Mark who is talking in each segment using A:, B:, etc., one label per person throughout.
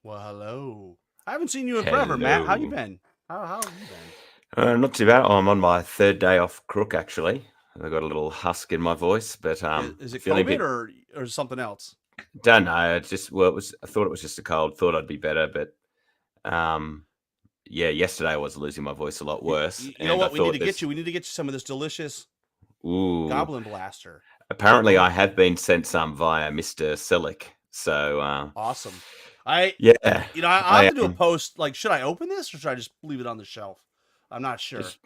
A: Well, hello. I haven't seen you in forever, Matt. How you
B: Hello.
A: been? How have you been?
B: Not too bad. I'm on my third day off crook, actually. I've got a little husk in my voice, but
A: Is it
B: feeling a
A: COVID
B: bit.
A: or something else?
B: Don't know. It was. I thought it was just a cold. Thought I'd be better, but um, yeah. Yesterday I was losing my voice a lot worse,
A: You know
B: and I
A: what? We need
B: thought
A: to get
B: this.
A: you. We need to get you some of this delicious
B: Ooh.
A: Goblin Blaster.
B: Apparently, I
A: Oh,
B: have been sent some via Mister Selick. So
A: awesome.
B: yeah,
A: I'll have
B: I
A: to do a post. Like, should I open this or should I just leave it on the shelf? I'm not sure.
B: just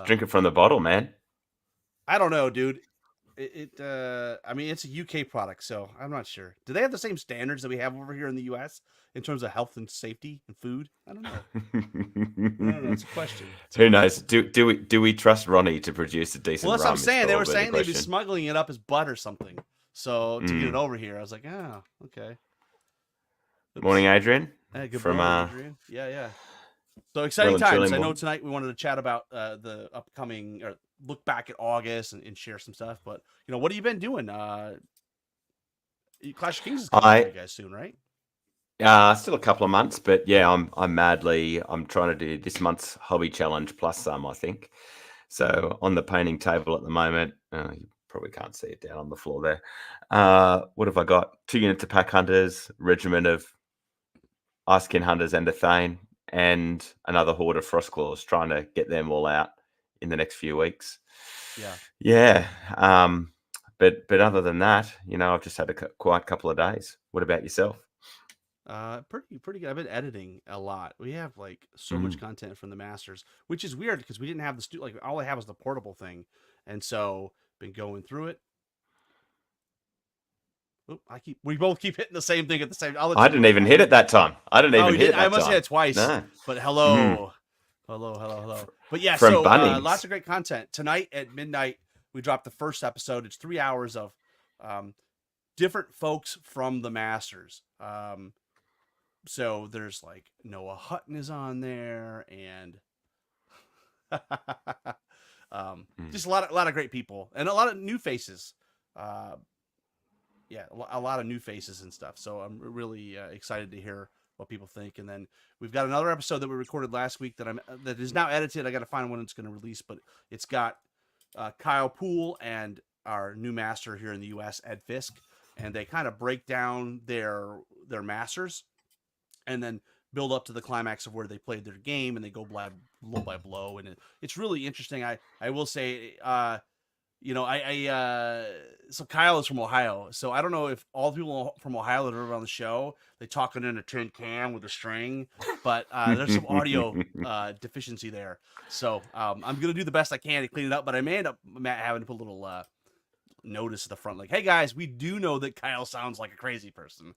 B: drink it from the bottle, man.
A: I don't know, dude. I mean, it's a UK product, so I'm not sure. Do they have the same standards that we have over here in the US in terms of health and safety and food? I don't know. I don't know. It's a question. It's a
B: Who
A: question.
B: knows? Do we trust Ronnie to produce a
A: Well,
B: decent
A: that's what I'm
B: rum? Is
A: saying. They were
B: probably the
A: saying they'd be
B: question.
A: smuggling it up his butt or something. So to get it
B: Mm.
A: over here, I was like, oh, okay.
B: Morning,
A: Oops.
B: Adrian.
A: Hey, good
B: From
A: morning, Adrian. Yeah. So
B: well
A: exciting
B: and truly
A: times. I know
B: morning.
A: tonight we wanted to chat about the upcoming or look back at August and share some stuff. But what have you been doing? Clash of Kings is coming for
B: I
A: you guys soon, right?
B: still a couple of months, but yeah, I'm trying to do this month's hobby challenge plus some, I think. So on the painting table at the moment, you probably can't see it down on the floor there. What have I got? 2 units of pack hunters, regiment of Icekin hunters and a Thane, and another horde of Frostclaws, trying to get them all out in the next few weeks.
A: Yeah.
B: Yeah. But other than that, I've just had a quiet couple of days. What about yourself?
A: Pretty good. I've been editing a lot. We have like so much
B: Mm.
A: content from the Masters, which is weird because we didn't have the like all I have was the portable thing, and so been going through it. Oop, we both keep hitting the same thing at the same. I'll let
B: I
A: you do
B: didn't
A: it,
B: even
A: Matt.
B: hit it that time. I didn't
A: Oh,
B: even
A: you
B: hit
A: did.
B: it
A: I
B: that
A: must have hit
B: time.
A: it twice.
B: No.
A: But
B: Mm.
A: hello. But yeah,
B: From
A: so
B: Bunnings.
A: lots of great content tonight at midnight. We dropped the first episode. It's 3 hours of um, different folks from the Masters. So there's like Noah Hutton is on there, and
B: Mm.
A: just a lot of great people and a lot of new faces. Uh, yeah, a lot of new faces and stuff. So I'm really excited to hear what people think. And then we've got another episode that we recorded last week that is now edited. I got to find when it's going to release, but it's got Kyle Poole and our new master here in the U.S., Ed Fisk, and they kind of break down their masters and then build up to the climax of where they played their game and they go blow by blow, and it's really interesting. I will say, so Kyle is from Ohio, so I don't know if all the people from Ohio that are on the show they talking in a tin can with a string, but there's some audio deficiency there. So I'm gonna do the best I can to clean it up, but I may end up Matt having to put a little notice at the front, like, "Hey guys, we do know that Kyle sounds like a crazy person,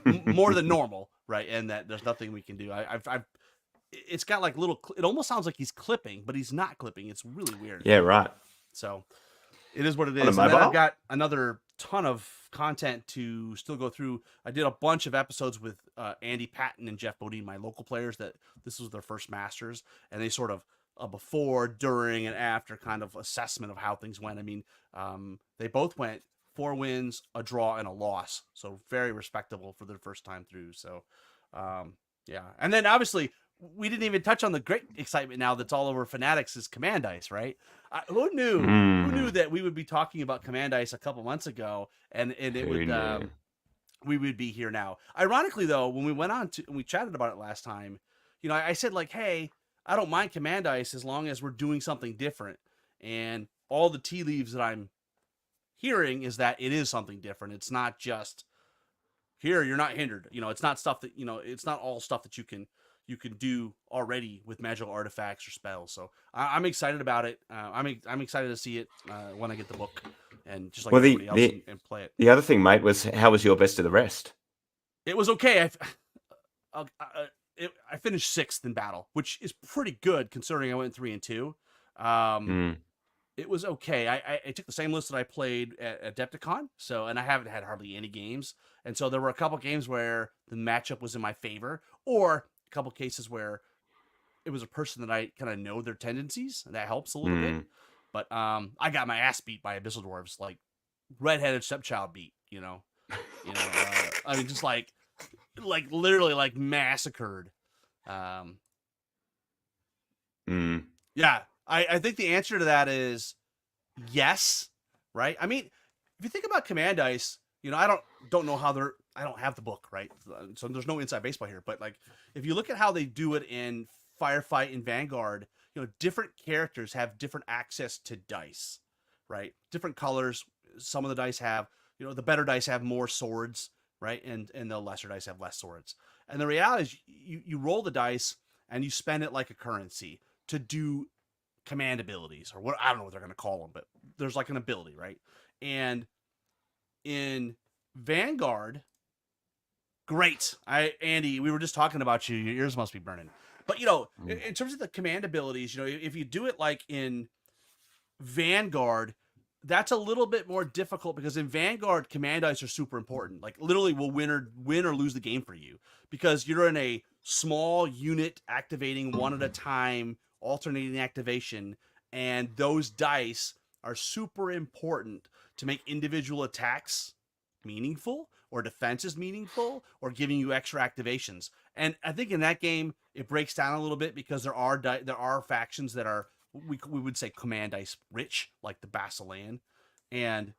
A: more than normal, right? And that there's nothing we can do." I've it's got like little. It almost sounds like he's clipping, but he's not clipping. It's really weird.
B: Yeah, right.
A: So it is what it
B: On a
A: is. And then I've
B: mobile?
A: got another ton of content to still go through. I did a bunch of episodes with Andy Patton and Jeff Bodine, my local players, that this was their first Masters, and they sort of a before, during, and after kind of assessment of how things went. I mean, they both went 4 wins, a draw, and a loss, so very respectable for their first time through. So, yeah, and then obviously we didn't even touch on the great excitement now that's all over Fanatics is Command Ice, right? Who knew? Who knew
B: Mm.
A: that we would be talking about Command Ice a couple months ago, and it
B: Who
A: would
B: knew?
A: we would be here now. Ironically, though, when we went on to and we chatted about it last time, I said like, hey, I don't mind Command Ice as long as we're doing something different. And all the tea leaves that I'm hearing is that it is something different. It's not just here. You're not hindered. It's not stuff that it's not all stuff that you can do already with magical artifacts or spells. So I'm excited about it. I'm excited to see it when I get the book and just like
B: Well,
A: everybody else and play it.
B: the other thing, mate, was how was your best of the rest?
A: It was okay. I finished 6th in battle, which is pretty good considering I went 3-2. Um,
B: Mm.
A: It was okay. I took the same list that I played at Adepticon, so and I haven't had hardly any games, and so there were a couple games where the matchup was in my favor, or a couple cases where it was a person that I kind of know their tendencies, and that helps a little bit.
B: Mm.
A: But I got my ass beat by Abyssal Dwarves, like redheaded stepchild beat. I mean, just like literally like massacred. Um,
B: Mm.
A: yeah, I think the answer to that is yes, right? I mean, if you think about command dice, I don't know how they're. I don't have the book, right? So there's no inside baseball here. But like, if you look at how they do it in Firefight and Vanguard, different characters have different access to dice, right? Different colors. Some of the dice have, the better dice have more swords, right? And the lesser dice have less swords. And the reality is, you roll the dice and you spend it like a currency to do command abilities, or what, I don't know what they're going to call them, but there's like an ability, right? And in Vanguard, great. Andy, we were just talking about you. Your ears must be burning. But in terms of the command abilities, if you do it like in Vanguard, that's a little bit more difficult because in Vanguard, command dice are super important. Like literally will win or lose the game for you because you're in a small unit activating one at a time, alternating activation, and those dice are super important to make individual attacks meaningful or defenses meaningful or giving you extra activations. And I think in that game it breaks down a little bit because there are factions that are we would say command dice rich, like the Basilan, and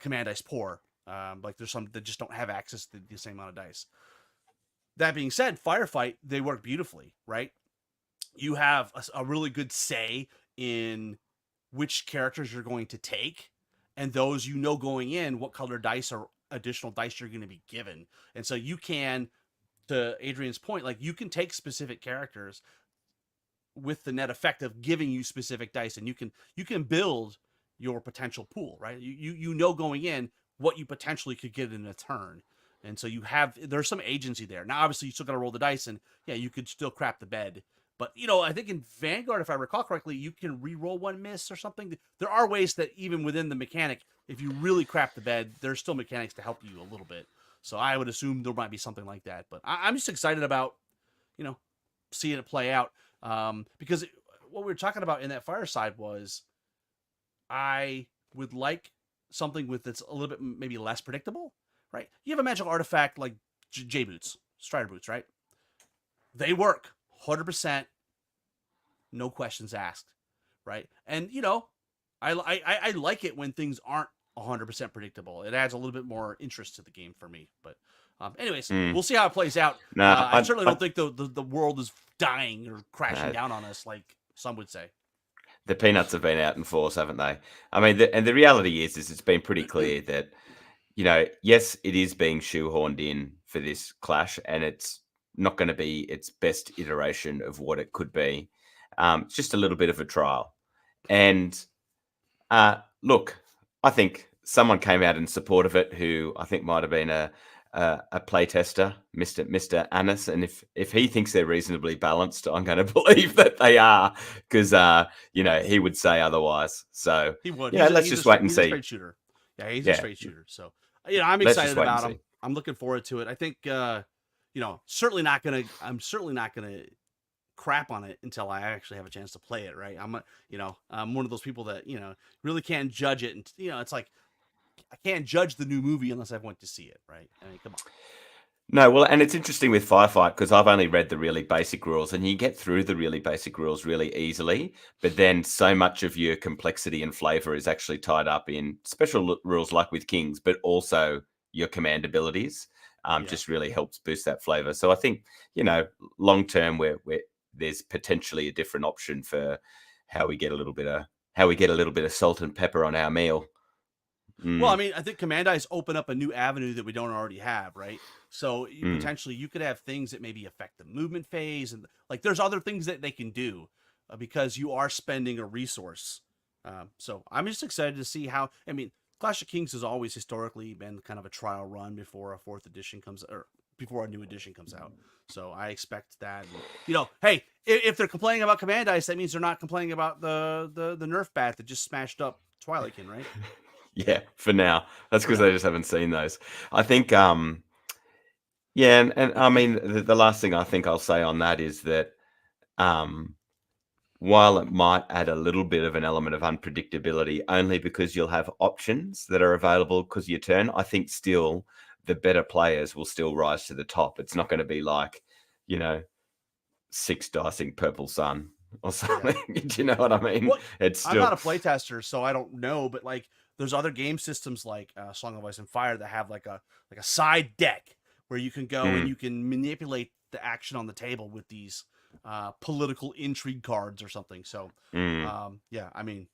A: command dice poor. Like there's some that just don't have access to the same amount of dice. That being said, Firefight, they work beautifully, right? You have a really good say in which characters you're going to take, and those going in what color dice or additional dice you're going to be given. And so you can, to Adrian's point, like you can take specific characters with the net effect of giving you specific dice, and you can build your potential pool, right? You going in what you potentially could get in a turn, and so there's some agency there. Now, obviously, you still got to roll the dice, and yeah, you could still crap the bed. But I think in Vanguard, if I recall correctly, you can re-roll one miss or something. There are ways that even within the mechanic, if you really crap the bed, there's still mechanics to help you a little bit. So I would assume there might be something like that. But I'm just excited about seeing it play out. Because what we were talking about in that fireside was I would like something with that's a little bit maybe less predictable, right? You have a magical artifact like J boots, Strider boots, right? They work 100%, no questions asked, right? And I like it when things aren't 100% predictable. It adds a little bit more interest to the game for me. But anyways, we'll see how it plays out.
B: No,
A: I certainly don't think the world is dying or crashing down on us like some would say.
B: the peanuts have been out in force, haven't they? I mean, and the reality is it's been pretty clear that, yes, it is being shoehorned in for this clash, and it's not going to be its best iteration of what it could be. It's just a little bit of a trial. And look, I think someone came out in support of it who I think might have been a playtester, Mr. Annis, and if he thinks they're reasonably balanced, I'm going to believe that they are, because he would say otherwise. So
A: He would.
B: let's just wait and
A: he's
B: see.
A: a straight shooter. Yeah, he's a straight shooter. So I'm
B: Let's
A: excited
B: just wait and
A: about him.
B: see.
A: I'm looking forward to it. I think I'm certainly not gonna crap on it until I actually have a chance to play it. Right? I'm one of those people that really can't judge it, and it's like I can't judge the new movie unless I went to see it. Right? I mean, come on.
B: No, well, and it's interesting with Firefight because I've only read the really basic rules, and you get through the really basic rules really easily. But then so much of your complexity and flavor is actually tied up in special rules like with Kings, but also your command abilities. Just really helps boost that flavor. So I think long term, where there's potentially a different option for how we get a little bit of salt and pepper on our meal.
A: Well, I mean, I think command dice open up a new avenue that we don't already have, right? So potentially you could have things that maybe affect the movement phase, and like there's other things that they can do because you are spending a resource. So I'm just excited to see how. I mean, Clash of Kings has always historically been kind of a trial run before a fourth edition comes, or before a new edition comes out. So I expect that. And, hey, if they're complaining about Command Ice, that means they're not complaining about the Nerf bat that just smashed up Twilightkin, right?
B: Yeah, for now. That's because
A: Yeah.
B: they just haven't seen those. I think, yeah, and I mean, the last thing I think I'll say on that is that while it might add a little bit of an element of unpredictability, only because you'll have options that are available because of your turn, I think still the better players will still rise to the top. It's not going to be like, 6 dicing Purple Sun or something. Do you know what I mean?
A: Well,
B: It's
A: I'm
B: still
A: not a playtester, so I don't know, but like there's other game systems like Song of Ice and Fire that have like a side deck where you can go and you can manipulate the action on the table with these political intrigue cards or something. So yeah, I mean,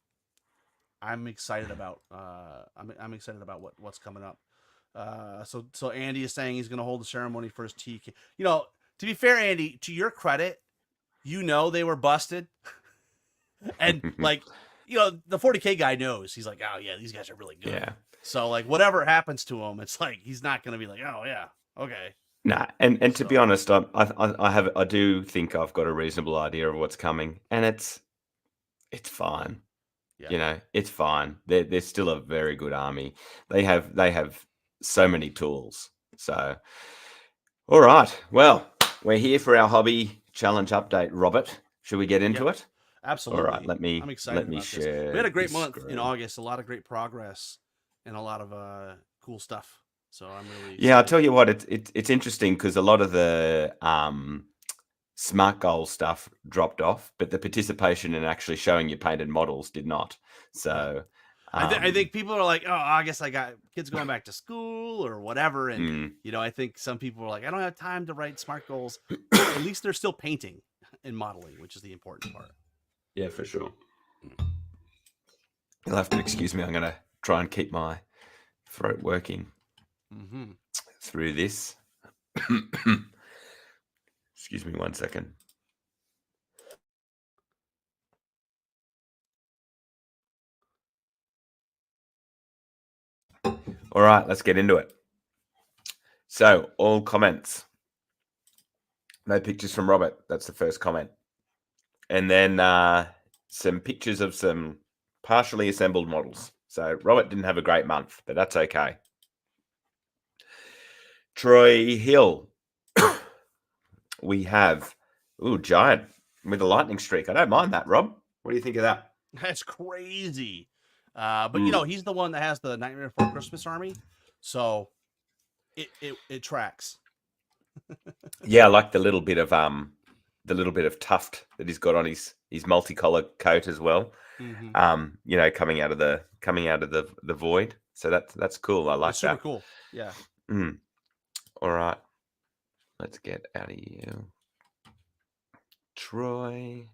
A: I'm excited about I'm excited about what's coming up. So Andy is saying he's going to hold the ceremony for his TK. To be fair, Andy, to your credit, they were busted, and like the 40K guy knows. He's like, oh yeah, these guys are really good.
B: Yeah.
A: So like whatever happens to him, it's like he's not going to be like, oh yeah, okay.
B: Nah, and to be honest, I do think I've got a reasonable idea of what's coming, and it's fine.
A: Yeah.
B: It's fine. They're still a very good army. They have so many tools. So, all right. Well, we're here for our hobby challenge update, Robert. Should we get into it?
A: Absolutely.
B: All right.
A: I'm excited about
B: share.
A: this. We had a great
B: this
A: month in
B: screen.
A: August. A lot of great progress and a lot of cool stuff. So I'm really excited.
B: Yeah. I'll tell you what. It's interesting because a lot of the smart goal stuff dropped off, but the participation in actually showing your painted models did not. So
A: I think people are like, oh, I guess I got kids going back to school or whatever. And, I think some people are like, I don't have time to write smart goals. At least they're still painting and modeling, which is the important part.
B: Yeah, for sure. You'll have to excuse me. I'm going to try and keep my throat working through this. Excuse me 1 second. All right, let's get into it. So, all comments. No pictures from Robert. That's the first comment. And then some pictures of some partially assembled models. So, Robert didn't have a great month, but that's okay. Troy Hill. We have, Giant with a lightning streak. I don't mind that, Rob. What do you think of that?
A: That's crazy. But he's the one that has the Nightmare Before Christmas army, so it tracks.
B: Yeah, I like the little bit of tuft that he's got on his multicolor coat as well. Coming out of the void. So that's cool. I like
A: it's super
B: that.
A: Cool. Yeah.
B: All right. Let's get out of here. Troy.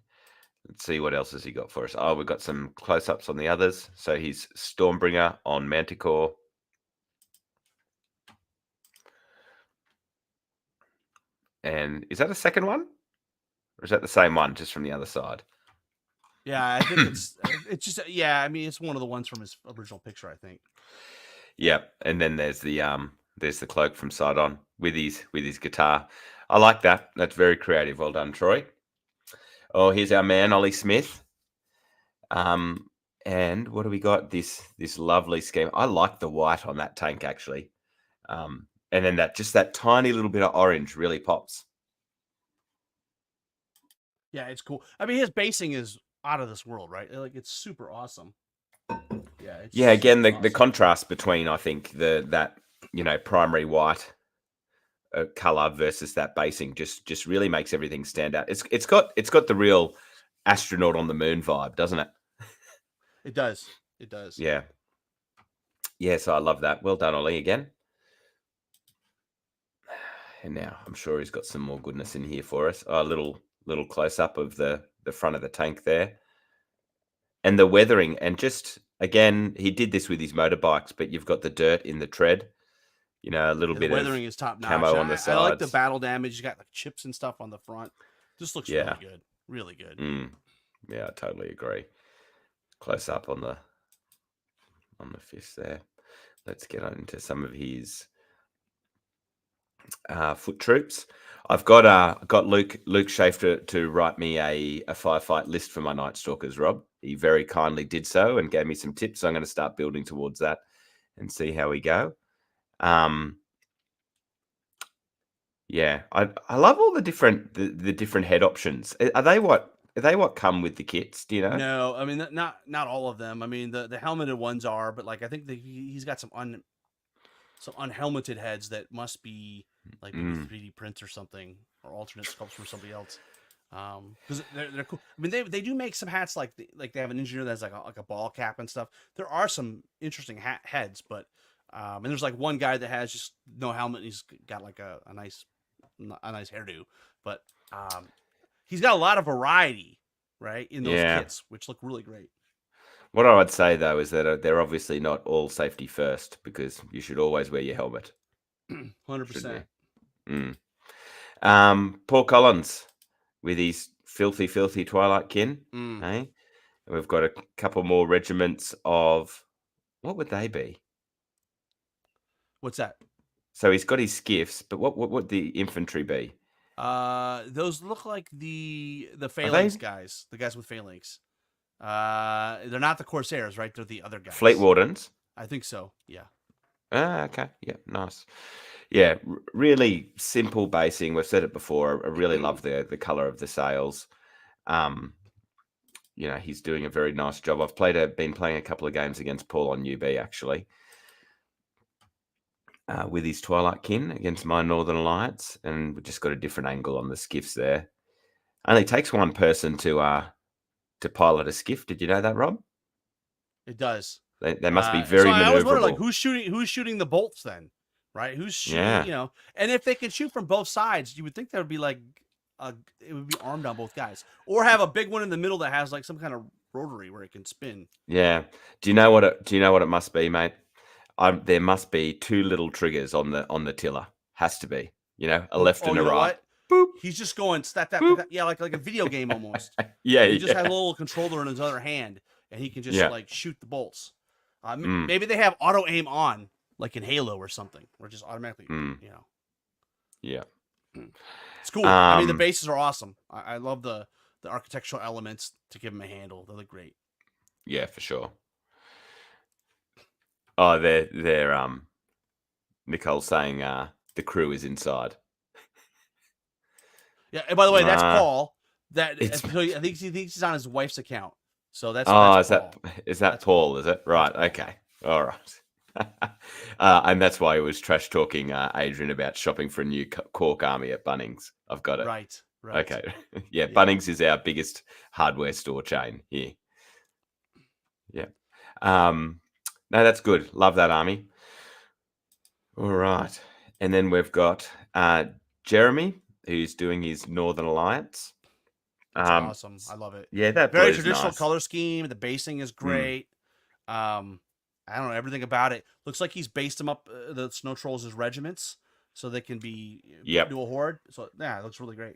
B: Let's see what else has he got for us. Oh, we've got some close-ups on the others. So he's Stormbringer on Manticore. And is that a second one? Or is that the same one, just from the other side?
A: Yeah, I think it's just I mean, it's one of the ones from his original picture, I think.
B: Yeah, and then there's the cloak from Sidon with his guitar. I like that. That's very creative. Well done, Troy. Oh, here's our man, Ollie Smith. And what do we got? This lovely scheme. I like the white on that tank, actually. And then that tiny little bit of orange really pops.
A: Yeah, it's cool. I mean, his basing is out of this world, right? Like, it's super awesome. Yeah.
B: Again, the contrast between, I think, that primary white color versus that basing just really makes everything stand out. It's got the real astronaut on the moon vibe, doesn't it?
A: It does.
B: Yeah. So I love that. Well done, Ollie, again. And now I'm sure he's got some more goodness in here for us. A little close up of the front of the tank there, and the weathering. And just again, he did this with his motorbikes, but you've got the dirt in the tread. A little bit of
A: weathering is top notch.
B: Camo on the sides.
A: I like the battle damage. You got like chips and stuff on the front. Just looks really good. Really good.
B: Yeah, I totally agree. Close up on the fist there. Let's get on into some of his foot troops. I've got Luke Schaefer to write me a firefight list for my Night Stalkers, Rob. He very kindly did so and gave me some tips. So I'm going to start building towards that and see how we go. Yeah, I love all the different head options. Are they what come with the kits? Do you know?
A: No, I mean not all of them. I mean the helmeted ones are, but like I think he's got some unhelmeted heads that must be like maybe 3D prints or something, or alternate sculpts from somebody else. Because they're cool. I mean they do make some hats like they have an engineer that's like a ball cap and stuff. There are some interesting heads, but and there's like one guy that has just no helmet. And he's got like a nice hairdo, but he's got a lot of variety, right, in those kits, which look really great.
B: What I would say though is that they're obviously not all safety first, because you should always wear your helmet.
A: 100%.
B: Paul Collins with his filthy Twilight kin. Hey, and we've got a couple more regiments of, what would they be?
A: What's that?
B: So he's got his skiffs, but what would the infantry be?
A: Those look like the phalanx guys, the guys with phalanx. They're not the Corsairs, right? They're the other guys.
B: Fleet Wardens.
A: I think so. Yeah.
B: Okay. Yeah. Nice. Yeah. Really simple basing. We've said it before. I really love the color of the sails. He's doing a very nice job. I've been playing a couple of games against Paul on UB actually. With his Twilight kin against my Northern Alliance, and we just got a different angle on the skiffs there. Only takes one person to pilot a skiff. Did you know that, Rob?
A: It does.
B: They must be very maneuverable.
A: I always wonder, like, who's shooting the bolts then, right? Who's shooting? And if they could shoot from both sides, you would think that would be like it would be armed on both guys, or have a big one in the middle that has like some kind of rotary where it can spin.
B: Yeah. Do you know what it must be, mate? There must be two little triggers on the tiller. Has to be. A left and a right.
A: Boop. He's just going that. Yeah, like a video game almost.
B: Yeah.
A: He just has a little controller in his other hand, and he can just like shoot the bolts. Maybe they have auto aim on, like in Halo or something, or just automatically.
B: Yeah.
A: It's cool. I mean, the bases are awesome. I love the architectural elements to give them a handle. They look great.
B: Yeah, for sure. Oh, they're Nicole's saying the crew is inside.
A: Yeah, and by the way, that's Paul. I think he thinks he's on his wife's account. So that's
B: is that Paul? Is it right? Okay, all right. And that's why he was trash talking Adrian about shopping for a new Cork army at Bunnings. I've got it.
A: Right.
B: Okay. Yeah, Bunnings is our biggest hardware store chain here. Yeah. No, that's good. Love that army. All right. And then we've got Jeremy, who's doing his Northern Alliance.
A: That's awesome. I love it.
B: Yeah, that
A: very traditional color scheme. The basing is great. I don't know everything about it. Looks like he's based them up, the Snow Trolls, as regiments, so they can be dual horde. So yeah, it looks really great.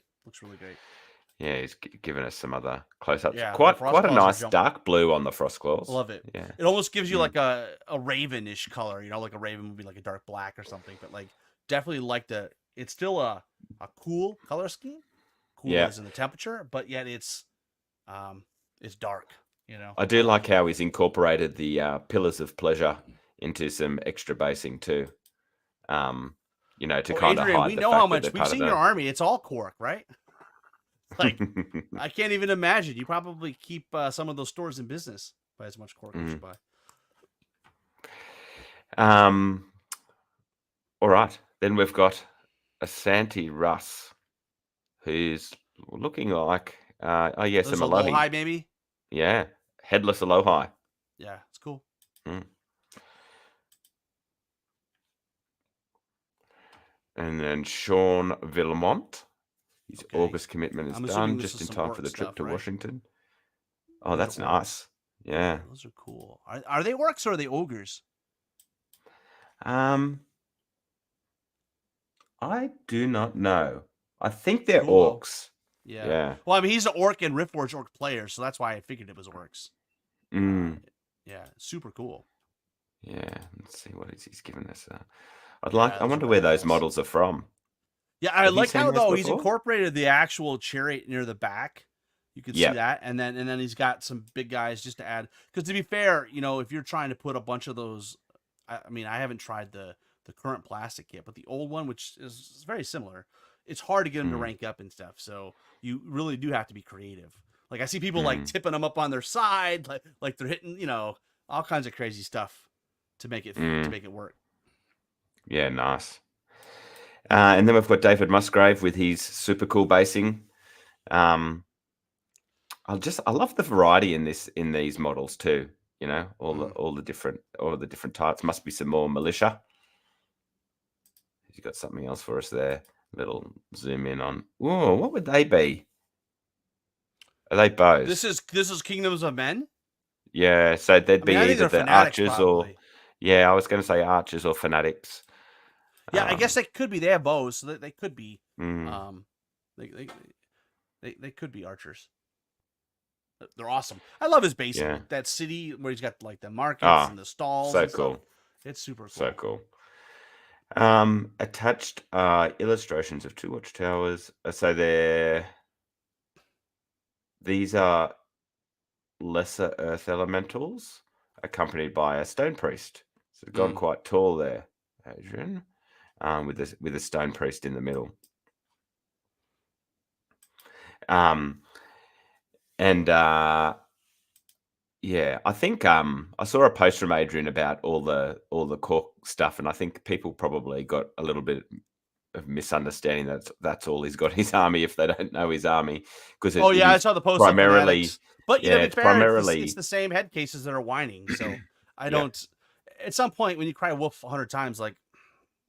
B: Yeah, he's given us some other close-ups.
A: Yeah,
B: quite a nice dark blue on the Frostclaws.
A: Love it.
B: Yeah,
A: it almost gives you like a raven-ish color. Like a raven would be like a dark black or something. But like definitely like it's still a cool color scheme. Cool as in the temperature, but yet it's dark.
B: I do like how he's incorporated the pillars of pleasure into some extra basing too. To kind of hide.
A: We know how much we've seen your army. It's all cork, right? Like, I can't even imagine. You probably keep some of those stores in business by as much cork as you buy.
B: All right. Then we've got Asante Russ, who's looking like some Alohi.
A: Alohi, maybe?
B: Yeah. Headless Alohi.
A: Yeah, it's cool.
B: And then Sean Villamont. His August commitment is done just in time for the trip to Washington. Oh, that's nice. Yeah.
A: Those are cool. Are they orcs or are they ogres?
B: I do not know. I think they're orcs.
A: Yeah. Well, I mean, he's an orc and Riftforge orc player, so that's why I figured it was orcs. Yeah, super cool.
B: Yeah, let's see what he's given us. I wonder where those models are from.
A: Yeah, I
B: Have you
A: like
B: seen
A: how
B: those
A: though he's
B: before?
A: incorporated the actual chariot near the back. You could see
B: Yeah.
A: that, and then he's got some big guys just to add. Because to be fair, if you're trying to put a bunch of those, I mean, I haven't tried the current plastic yet, but the old one, which is very similar, it's hard to get them to
B: Mm,
A: rank up and stuff. So you really do have to be creative. Like I see people like
B: mm,
A: tipping them up on their side, like they're hitting, all kinds of crazy stuff to
B: mm.
A: make it work.
B: Yeah, nice. And then we've got David Musgrave with his super cool basing. Um, I love the variety in these models too. You know,
A: Mm.
B: all the different types. Must be some more militia. You got something else for us there? Little zoom in on. Oh, what would they be? Are they
A: This
B: bows?
A: is this is Kingdoms of Men.
B: Yeah, so they'd
A: I mean,
B: be
A: I think
B: either
A: they're
B: the
A: fanatics
B: archers or
A: probably.
B: yeah, I was going to say archers or fanatics.
A: Yeah, I guess
B: Um,
A: they could be. They have bows, so they could be.
B: mm,
A: Um, they, they they could be archers. They're awesome. I love his basing.
B: yeah.
A: That city where he's got like the markets
B: Ah,
A: and the stalls
B: so
A: and stuff.
B: cool.
A: It's super
B: So
A: cool.
B: cool. Attached illustrations of two watchtowers. So these are lesser earth elementals accompanied by a stone priest. So gone
A: Mm.
B: quite tall there, Adrian, with a stone priest in the middle. Um, and yeah, I think I saw a post from Adrian about all the cork stuff, and I think people probably got a little bit of misunderstanding that that's all he's got his army if they don't know his army because
A: Oh
B: it
A: yeah, I
B: is
A: saw the post on
B: primarily
A: fanatics. But
B: yeah
A: to be
B: it's
A: fair, it's
B: primarily
A: the same head cases that are whining. So I
B: yeah
A: don't. At some point, when you cry wolf 100 times, like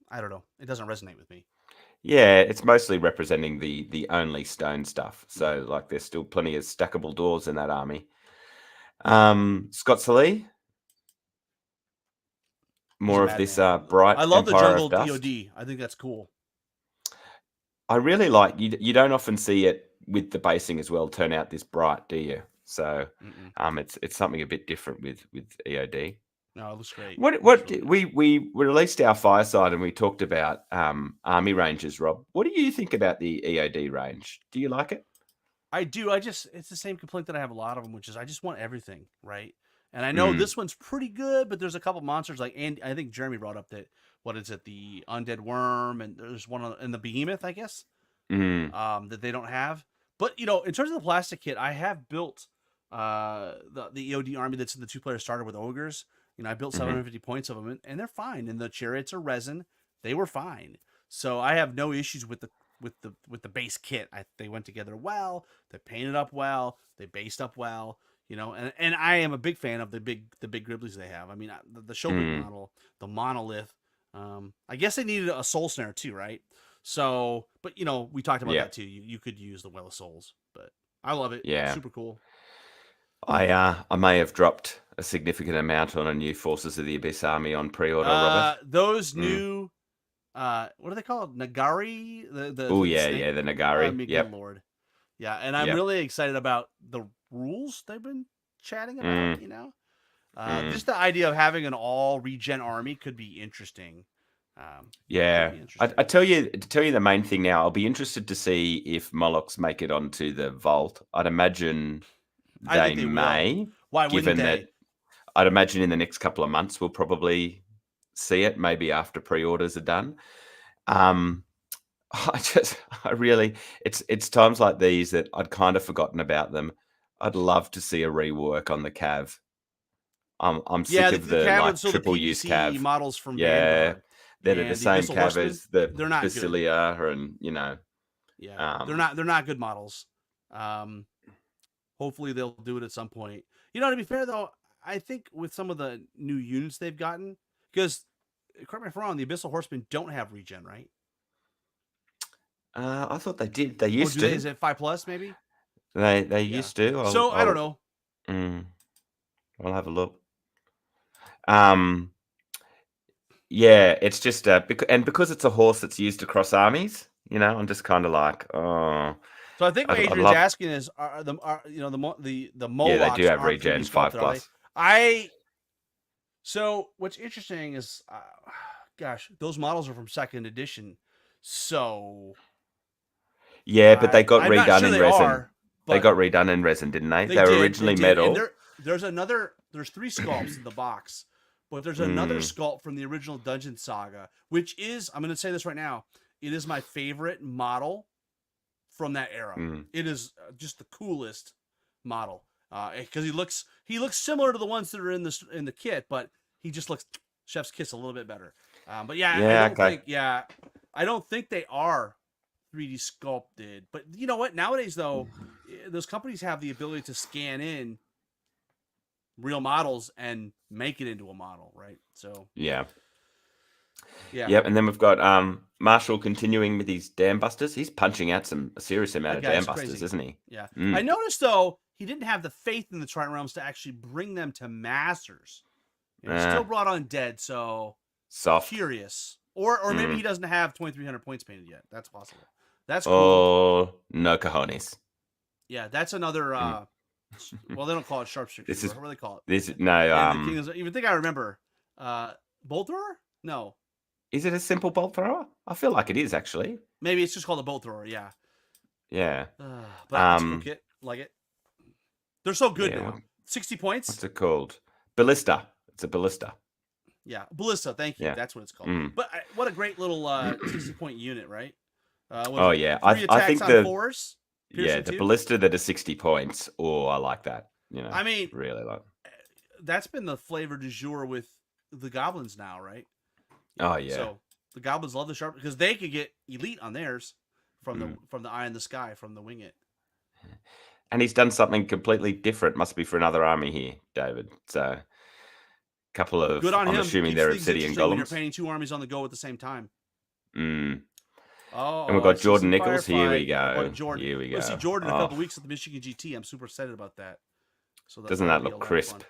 A: I don't know, it doesn't resonate with me.
B: yeah it's mostly representing the only stone stuff. So like there's still plenty of stackable doors in that army. Scott Salee,
A: He's a
B: more of this
A: madman.
B: bright
A: I love the
B: empire
A: jungle
B: of dust.
A: DoD. I think that's cool.
B: I really like you don't often see it with the basing as well turn out this bright, do you? So
A: Mm-mm.
B: it's something a bit different with EOD.
A: No, it looks great.
B: What
A: It looks
B: what
A: really good.
B: we released our fireside and we talked about army ranges, Rob. What do you think about the EOD range? Do you like it?
A: I do. It's the same complaint that I have a lot of them, which is I just want everything, right? And I know
B: Mm,
A: this one's pretty good, but there's a couple monsters like, and I think Jeremy brought up that what is it, the undead worm, and there's one in the behemoth, I guess,
B: mm,
A: that they don't have. But in terms of the plastic kit, I have built the EOD army that's in the 2-player starter with ogres. I built
B: mm-hmm,
A: 750 points of them, and they're fine. And the chariots are resin; they were fine. So I have no issues with the base kit. They went together well. They painted up well. They based up well. And I am a big fan of the big Griblies they have. I mean, the Showbreak
B: mm,
A: model, the monolith. I guess they needed a soul snare too, right? So, but we talked about
B: yeah,
A: that too. You could use the Well of Souls, but I love it.
B: yeah.
A: Super cool.
B: I may have dropped a significant amount on a new Forces of the Abyss army on pre-order, Robert.
A: Those
B: Mm.
A: new what are they called? Nagari,
B: Oh
A: the
B: yeah,
A: snake.
B: yeah, the
A: I
B: Nagari.
A: mean, good
B: Yep,
A: lord. Yeah, and I'm
B: yep.
A: really excited about the rules they've been chatting about.
B: Mm,
A: Just
B: mm.
A: the idea of having an all regen army could be interesting. Could
B: Yeah,
A: be
B: I
A: interesting.
B: tell you the main thing now. I'll be interested to see if Molochs make it onto the vault. I'd imagine
A: I
B: they
A: think they will.
B: may,
A: Why wouldn't
B: given that
A: they?
B: I'd imagine in the next couple of months we'll probably see it. Maybe after pre-orders are done. Um, I really, it's times like these that I'd kind of forgotten about them. I'd love to see a rework on the Cav. I'm
A: Yeah,
B: sick
A: the,
B: of
A: the
B: the
A: Cav
B: like
A: so the
B: triple use
A: PVC
B: Cav.
A: models from
B: Yeah,
A: Vanguard.
B: that are the
A: Man, the
B: same
A: Abyssal
B: Cav
A: Horsemen,
B: as the
A: they're not good.
B: Basilia, and
A: Yeah, they're
B: um,
A: not good models. Um, Hopefully they'll do it at some point. To be fair though, I think with some of the new units they've gotten, because correct me if I'm wrong, the Abyssal Horsemen don't have regen, right?
B: I thought they did. They
A: Or
B: used
A: do they?
B: to.
A: Is it 5+ maybe?
B: They
A: Yeah.
B: used to.
A: So I don't know.
B: Mm, I'll have a look. Um, yeah, it's just because it's a horse that's used across armies. I'm just kind of like, oh,
A: So I think what
B: I'd
A: Adrian's
B: love.
A: asking is, are the
B: Yeah, they do
A: Molochs
B: have
A: aren't
B: regen
A: 3D
B: five
A: sculpted, are they?
B: plus.
A: I So what's interesting is, gosh, those models are from second edition. So
B: Yeah, but they got
A: I'm not
B: redone
A: sure
B: in
A: they
B: resin.
A: are,
B: They
A: but
B: got redone in resin, didn't they?
A: they
B: They were
A: did. They
B: originally
A: did. And
B: metal.
A: there's 3 sculpts in the box, but there's another
B: Mm,
A: sculpt from the original Dungeon Saga, which is, I'm going to say this right now, it is my favorite model from that era.
B: mm.
A: It is just the coolest model because he looks similar to the ones that are in the kit, but he just looks chef's kiss a little bit better. But yeah, I
B: Yeah,
A: don't
B: okay.
A: think I don't think they are 3D sculpted. But you know what? Nowadays though, those companies have the ability to scan in real models and make it into a model, right? So
B: Yeah.
A: yeah,
B: Yep. And then we've got Marshall continuing with his dam busters. He's punching out a serious amount
A: that
B: of dam
A: guy's
B: busters,
A: crazy.
B: isn't he?
A: Yeah, I
B: Mm.
A: noticed though he didn't have the faith in the Trident Realms to actually bring them to Masters. You know, he still brought on Dead, so
B: Soft.
A: curious. Or maybe he
B: Mm.
A: doesn't have 2,300 points painted yet. That's possible. That's cool.
B: Oh, no cojones.
A: Yeah, that's another.
B: Mm.
A: Well, they don't call it sharpshooter.
B: This is
A: What do they call it?
B: this no
A: And the Kingdoms. Even think I remember. Bolt thrower? No,
B: is it a simple bolt thrower? I feel like it is actually.
A: maybe it's just called a bolt thrower. Yeah,
B: Yeah.
A: but it's a cool kit. Like it. They're so good
B: Yeah.
A: now. 60 points.
B: What's it called? Ballista. It's a ballista.
A: Yeah, Ballista. Thank you.
B: Yeah.
A: That's what it's called.
B: Mm.
A: But what a great little 60-point unit, right?
B: Oh yeah.
A: 3
B: I
A: attacks
B: think
A: on 4s.
B: the
A: 2.
B: ballista that are 60 points. Oh, I like that.
A: I mean,
B: really like.
A: that's been the flavor du jour with the goblins now, right?
B: Oh yeah.
A: So the goblins love the sharp because they could get elite on theirs from the eye in the sky from the wing it.
B: And he's done something completely different. Must be for another army here, David. So, couple of.
A: Good on
B: I'm
A: him.
B: assuming
A: Keeps
B: they're
A: things
B: obsidian
A: interesting when you're
B: golems.
A: painting 2 armies on the go at the same time.
B: Mm.
A: Oh,
B: And we've
A: I
B: got
A: see
B: Jordan
A: some
B: Nichols. Here we
A: firefight.
B: go.
A: Jordan.
B: Here we go.
A: We'll see Jordan in a
B: Oh,
A: couple weeks at the Michigan GT. I'm super excited about that. So
B: doesn't that look crisp?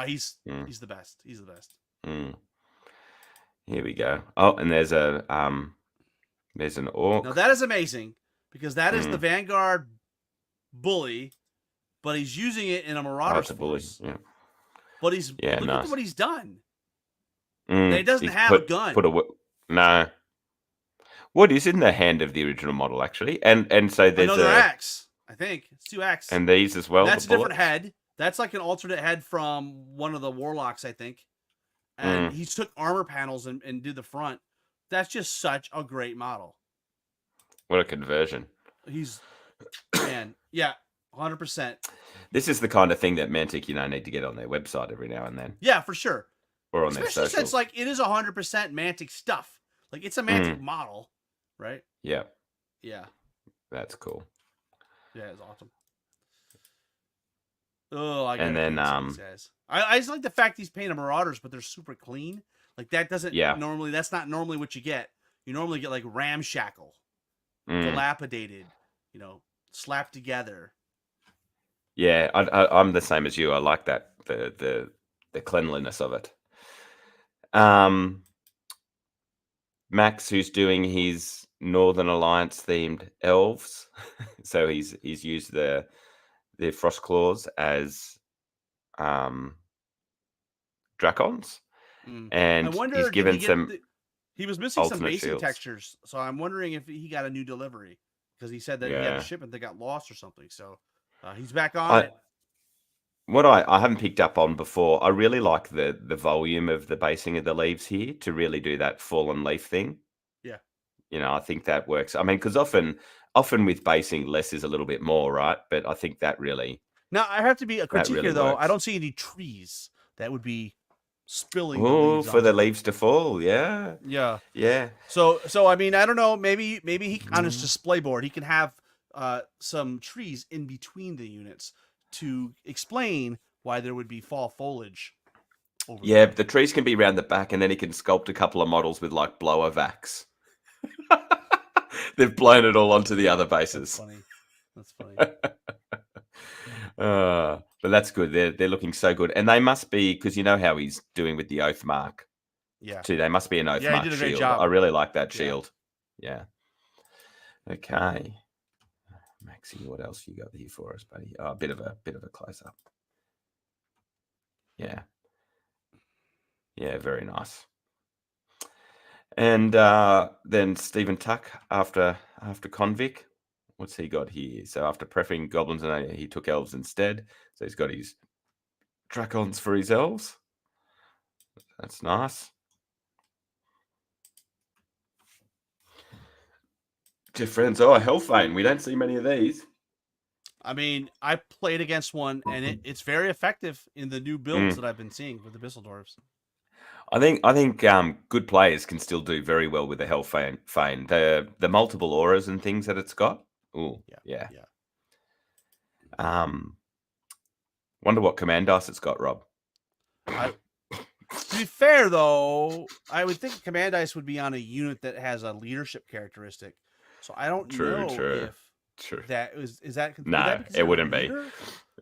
A: He's the best. He's the best.
B: Mm. Here we go. Oh, and there's an orc.
A: Now that is amazing because that is the Vanguard bully, but he's using it in a Marauder's force.
B: Yeah.
A: But look
B: nice.
A: at what he's done. He doesn't have a gun.
B: No. What is in the hand of the original model actually? And so there's
A: another axe. I think it's 2 axes.
B: And these as well.
A: That's a different head. That's like an alternate head from one of the warlocks, I think. And he took armor panels and did the front. That's just such a great model.
B: What a conversion.
A: He's, man, yeah, 100%.
B: This is the kind of thing that Mantic, need to get on their website every now and then.
A: Yeah, for sure.
B: Or on their socials.
A: Especially since, it is 100% Mantic stuff. Like, it's a Mantic model, right?
B: Yeah.
A: Yeah.
B: That's cool.
A: Yeah, it's awesome. Oh, I got these guys. I just like the fact he's painted Marauders, but they're super clean. Like that doesn't normally. That's not normally what you get. You normally get like ramshackle, dilapidated, slapped together.
B: Yeah, I'm the same as you. I like that the cleanliness of it. Max, who's doing his Northern Alliance themed elves, so he's used the Frost Claws as Dracons, and
A: I wonder,
B: he's given some.
A: He was missing some basic
B: shields.
A: Textures, so I'm wondering if he got a new delivery because he said that he had a shipment that got lost or something. So he's back on it.
B: What I haven't picked up on before, I really like the volume of the basing of the leaves here to really do that fallen leaf thing.
A: Yeah.
B: I think that works. I mean, because often with basing, less is a little bit more, right? But I think that really.
A: Now, I have to be a critique
B: really
A: here, though.
B: works.
A: I don't see any trees that would be spilling.
B: Oh, for the leaves to fall. Yeah.
A: Yeah.
B: Yeah.
A: So I mean, I don't know. Maybe he on his display board he can have some trees in between the units to explain why there would be fall foliage.
B: Yeah, the trees can be around the back, and then he can sculpt a couple of models with like blower vacs. They've blown it all onto the other bases.
A: That's funny.
B: But that's good. They're looking so good, and they must be because you know how he's doing with the oath mark.
A: Yeah.
B: Too. They must be an oath mark
A: he did a great
B: shield.
A: job.
B: I really like that shield. Yeah. Okay. Maxie, what else you got here for us, buddy? Oh, a bit of a close up. Yeah. Yeah, very nice. And then Stephen Tuck after Convict. What's he got here? So after preferring goblins, and he took elves instead. So he's got his dracons for his elves. That's nice. Jeff Friends, Hellfane. We don't see many of these.
A: I mean, I played against one, and it's very effective in the new builds that I've been seeing with the Bisseldorfs.
B: I think good players can still do very well with the Hellfane. The multiple auras and things that it's got. Oh, yeah. Wonder what command dice it's got, Rob.
A: To be fair, though, I would think command dice would be on a unit that has a leadership characteristic. So I don't know if that is that.
B: No, it wouldn't be.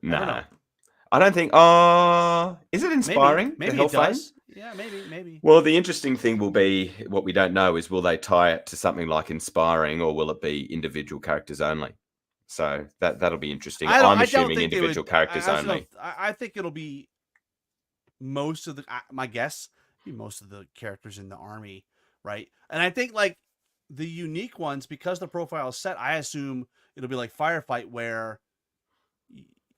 A: No,
B: I don't think. Is it inspiring?
A: Maybe it does. Yeah, maybe.
B: Well, the interesting thing will be what we don't know is will they tie it to something like inspiring, or will it be individual characters only? So that'll be interesting. I'm assuming individual characters only.
A: I think it'll be most of my guess be most of the characters in the army, right? And I think like the unique ones, because the profile is set, I assume it'll be like Firefight, where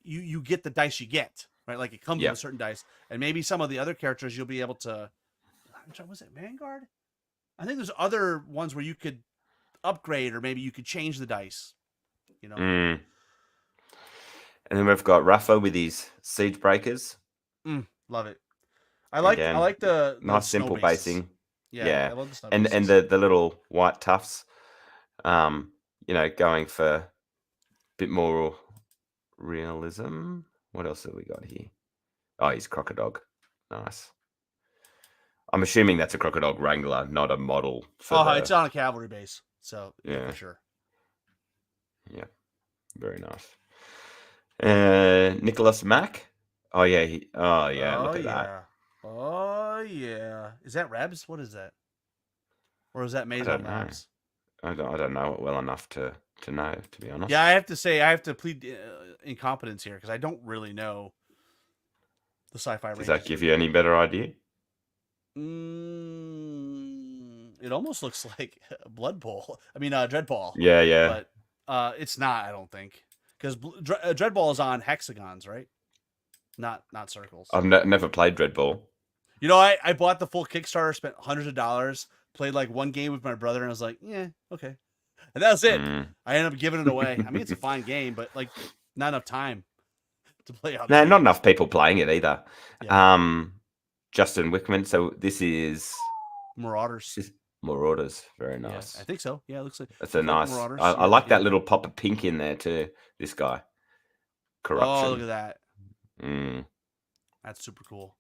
A: you get the dice you get, right? Like it comes with a certain dice, and maybe some of the other characters you'll be able to. Was it Vanguard? I think there's other ones where you could upgrade, or maybe you could change the dice. You know.
B: And then we've got Rafa with his siege breakers.
A: Love it. I like the
B: nice simple basing.
A: Yeah. I love the snow
B: and the little white tufts. Going for a bit more realism. What else have we got here? Oh, he's Crocodog. Nice. I'm assuming that's a Crocodog Wrangler, not a model.
A: It's on a cavalry base, so yeah, for sure.
B: Yeah, very nice. Nicholas Mack. Oh yeah, look at that.
A: Oh yeah. Is that Rebs? What is that? Or is that made on Rebs?
B: I don't know it well enough to know, to be honest.
A: Yeah, I have to plead incompetence here because I don't really know the sci-fi range.
B: Does that give you any better idea?
A: It almost looks like Blood Bowl. I mean, Dreadball.
B: Yeah.
A: But it's not, I don't think, because Dreadball is on hexagons, right? Not circles.
B: I've never played Dreadball.
A: You know, I bought the full Kickstarter, spent hundreds of dollars, played like one game with my brother, and I was like, yeah, okay. And that was it. I ended up giving it away. I mean, it's a fine game, but like not enough time to play out.
B: No, not enough people playing it either. Yeah. Justin Wickman. So this is
A: Marauders.
B: Very nice.
A: Yeah, I think so. Yeah, it looks like
B: that's a nice. I like that little pop of pink in there too. This guy. Corruption.
A: Oh, look at that. That's super cool.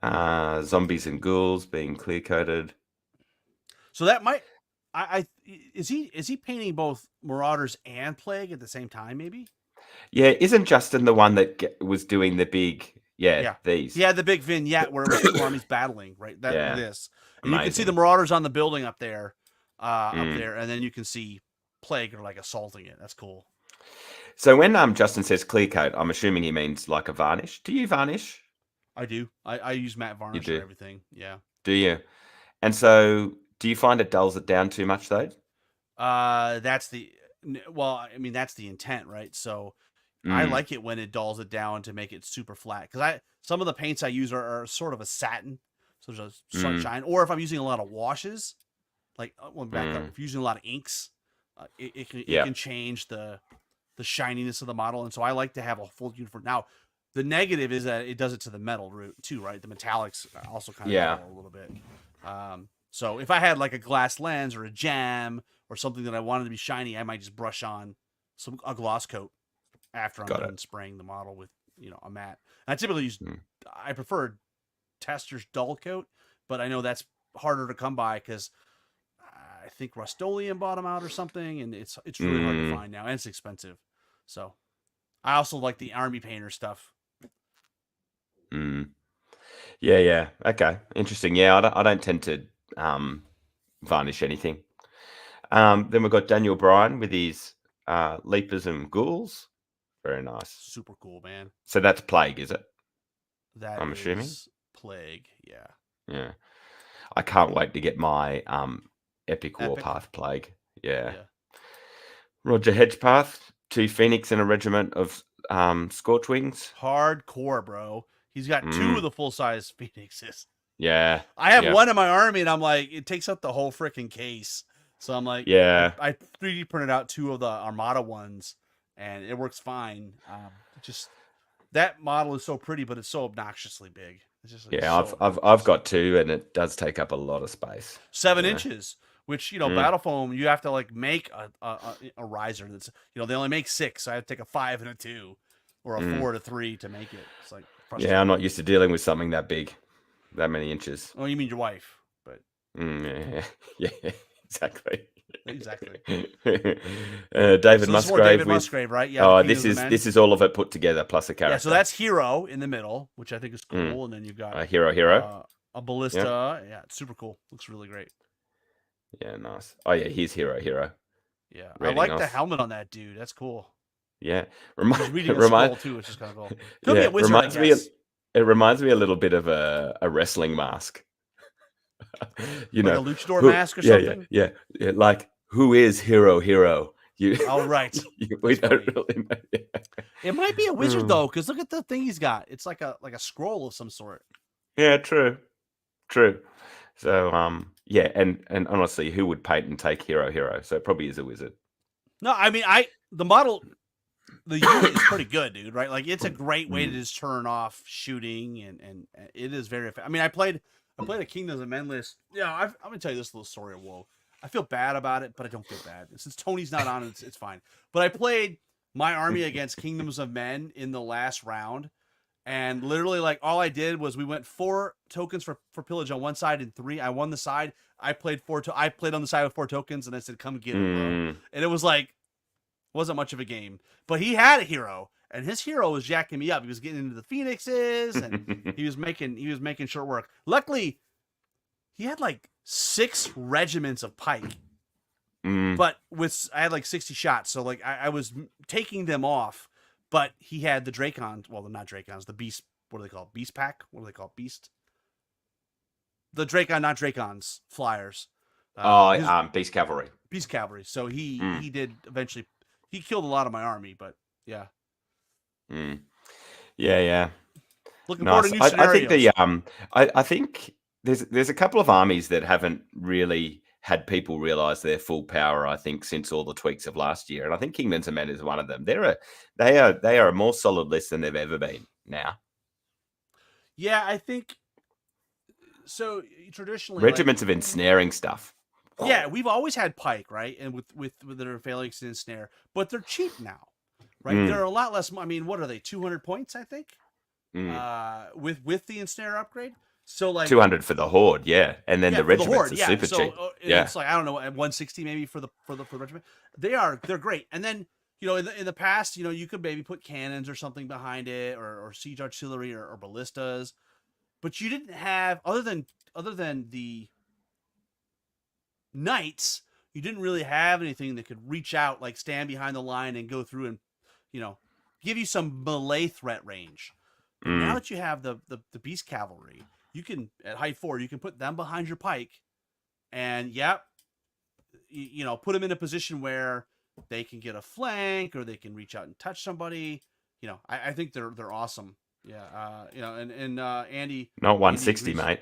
B: Zombies and ghouls being clear coated.
A: So that might. Is he painting both Marauders and Plague at the same time? Maybe.
B: Yeah, isn't Justin the one that was doing the big? These.
A: Yeah, the big vignette where it was two armies battling, right? This. And you can see the Marauders on the building up there, and then you can see Plague or like assaulting it. That's cool.
B: So when Justin says clear coat, I'm assuming he means like a varnish. Do you varnish?
A: I do. I use matte varnish for everything. Yeah.
B: Do you? And so, do you find it dulls it down too much though?
A: That's the intent, right? So I like it when it dulls it down to make it super flat, because some of the paints I use are sort of a satin, so there's a sunshine. Or if I'm using a lot of washes, like if you're using a lot of inks, it can change the shininess of the model. And so I like to have a full uniform. Now, the negative is that it does it to the metal route too, right? The metallics also kind of a little bit. So if I had like a glass lens or a gem or something that I wanted to be shiny, I might just brush on a gloss coat after I'm done spraying the model with a matte. And I typically use I prefer Tester's dull coat, but I know that's harder to come by because I think Rust-Oleum bought them out or something, and it's really hard to find now, and it's expensive. So I also like the army painter stuff.
B: Yeah. Okay, interesting. Yeah, I don't tend to varnish anything. Then we've got Daniel Bryan with his Leapers and Ghouls. Very nice.
A: Super cool, man.
B: So that's Plague, is it?
A: I'm assuming Plague. Yeah.
B: I can't wait to get my Epic
A: Epic.
B: Warpath Plague. Yeah.
A: Yeah.
B: Roger Hedgepath, 2 Phoenix and a regiment of Scorchwings.
A: Hardcore, bro. He's got 2 of the full-size Phoenixes.
B: Yeah.
A: I have
B: Yep.
A: one in my army, and I'm like, it takes up the whole freaking case. So I'm like,
B: Yeah.
A: I 3D printed out 2 of the Armada ones, and it works fine. Just that model is so pretty, but it's so obnoxiously big. It's just
B: Yeah,
A: so
B: I've got 2, and it does take up a lot of space.
A: 7 inches, which Battle Foam, you have to like make a riser that's they only make 6, so I have to take a 5 and a 2, or a 4 to 3 to make it. It's like frustrating.
B: Yeah, I'm not used to dealing with something that big, that many inches.
A: Oh, you mean your wife? But
B: yeah, exactly.
A: Exactly.
B: David Musgrave.
A: David Musgrave, right? Yeah.
B: Oh, this is all of it put together plus a character.
A: Yeah, so that's Hero in the middle, which I think is cool, and then you've got
B: Hero,
A: a Ballista. Yeah, it's super cool. Looks really great.
B: Yeah, nice. Oh yeah, he's Hero.
A: Yeah, I like the helmet on that dude. That's cool.
B: Yeah,
A: He's reading a scroll too, which is kind of cool. Could be a wizard,
B: it reminds me a little bit of a wrestling mask.
A: Like a luchador mask or something.
B: Yeah. Like, who is Hero?
A: Oh, right.
B: We don't really know. Yeah.
A: It might be a wizard though, because look at the thing he's got. It's like a scroll of some sort.
B: Yeah, true. So yeah, and honestly, who would paint and take Hero? So it probably is a wizard.
A: No, I mean the model, the unit is pretty good, dude. Right? Like it's a great way to just turn off shooting, and it is very effective. I mean, I played a Kingdoms of Men list. Yeah, I'm gonna tell you this little story of woe. I feel bad about it, but I don't feel bad. Since Tony's not on, it's fine. But I played my army against Kingdoms of Men in the last round, and literally, like, all I did was we went 4 tokens for pillage on one side and 3. I won the side. I played I played on the side with 4 tokens, and I said, "Come get it, bro." And it was like, wasn't much of a game. But he had a hero, and his hero was jacking me up. He was getting into the Phoenixes, and he was making short work. Luckily, he had like 6 regiments of pike, but I had like 60 shots, so like I was taking them off. But he had the Dracons. Well, they're not Dracons. The Beast. What do they call? Beast Pack. What do they call? Beast. The Dracon, not Dracons. Flyers.
B: Beast Cavalry.
A: Beast Cavalry. So he did eventually. He killed a lot of my army, but yeah.
B: Yeah.
A: Looking forward to new scenarios.
B: I think there's a couple of armies that haven't really had people realize their full power, I think, since all the tweaks of last year. And I think Kingdoms of Men is one of them. They are a more solid list than they've ever been now.
A: Yeah, I think so. Traditionally,
B: regiments of ensnaring stuff.
A: Yeah, we've always had pike, right? And with their phalanx and ensnare, but they're cheap now, right? They're a lot less. I mean, what are they? 200 points, I think. With the ensnare upgrade. So like
B: 200 for the horde, and then the regiments are super cheap.
A: It's like, I don't know, at 160 maybe for the regiment. They're great. And then in the past, you could maybe put cannons or something behind it, or siege artillery or ballistas, but you didn't have other than the knights. You didn't really have anything that could reach out, like stand behind the line and go through and give you some melee threat range. But now that you have the Beast Cavalry, you can, at height 4, you can put them behind your pike, and put them in a position where they can get a flank or they can reach out and touch somebody. I think they're awesome. Yeah. And Andy.
B: Not 160, Andy mate.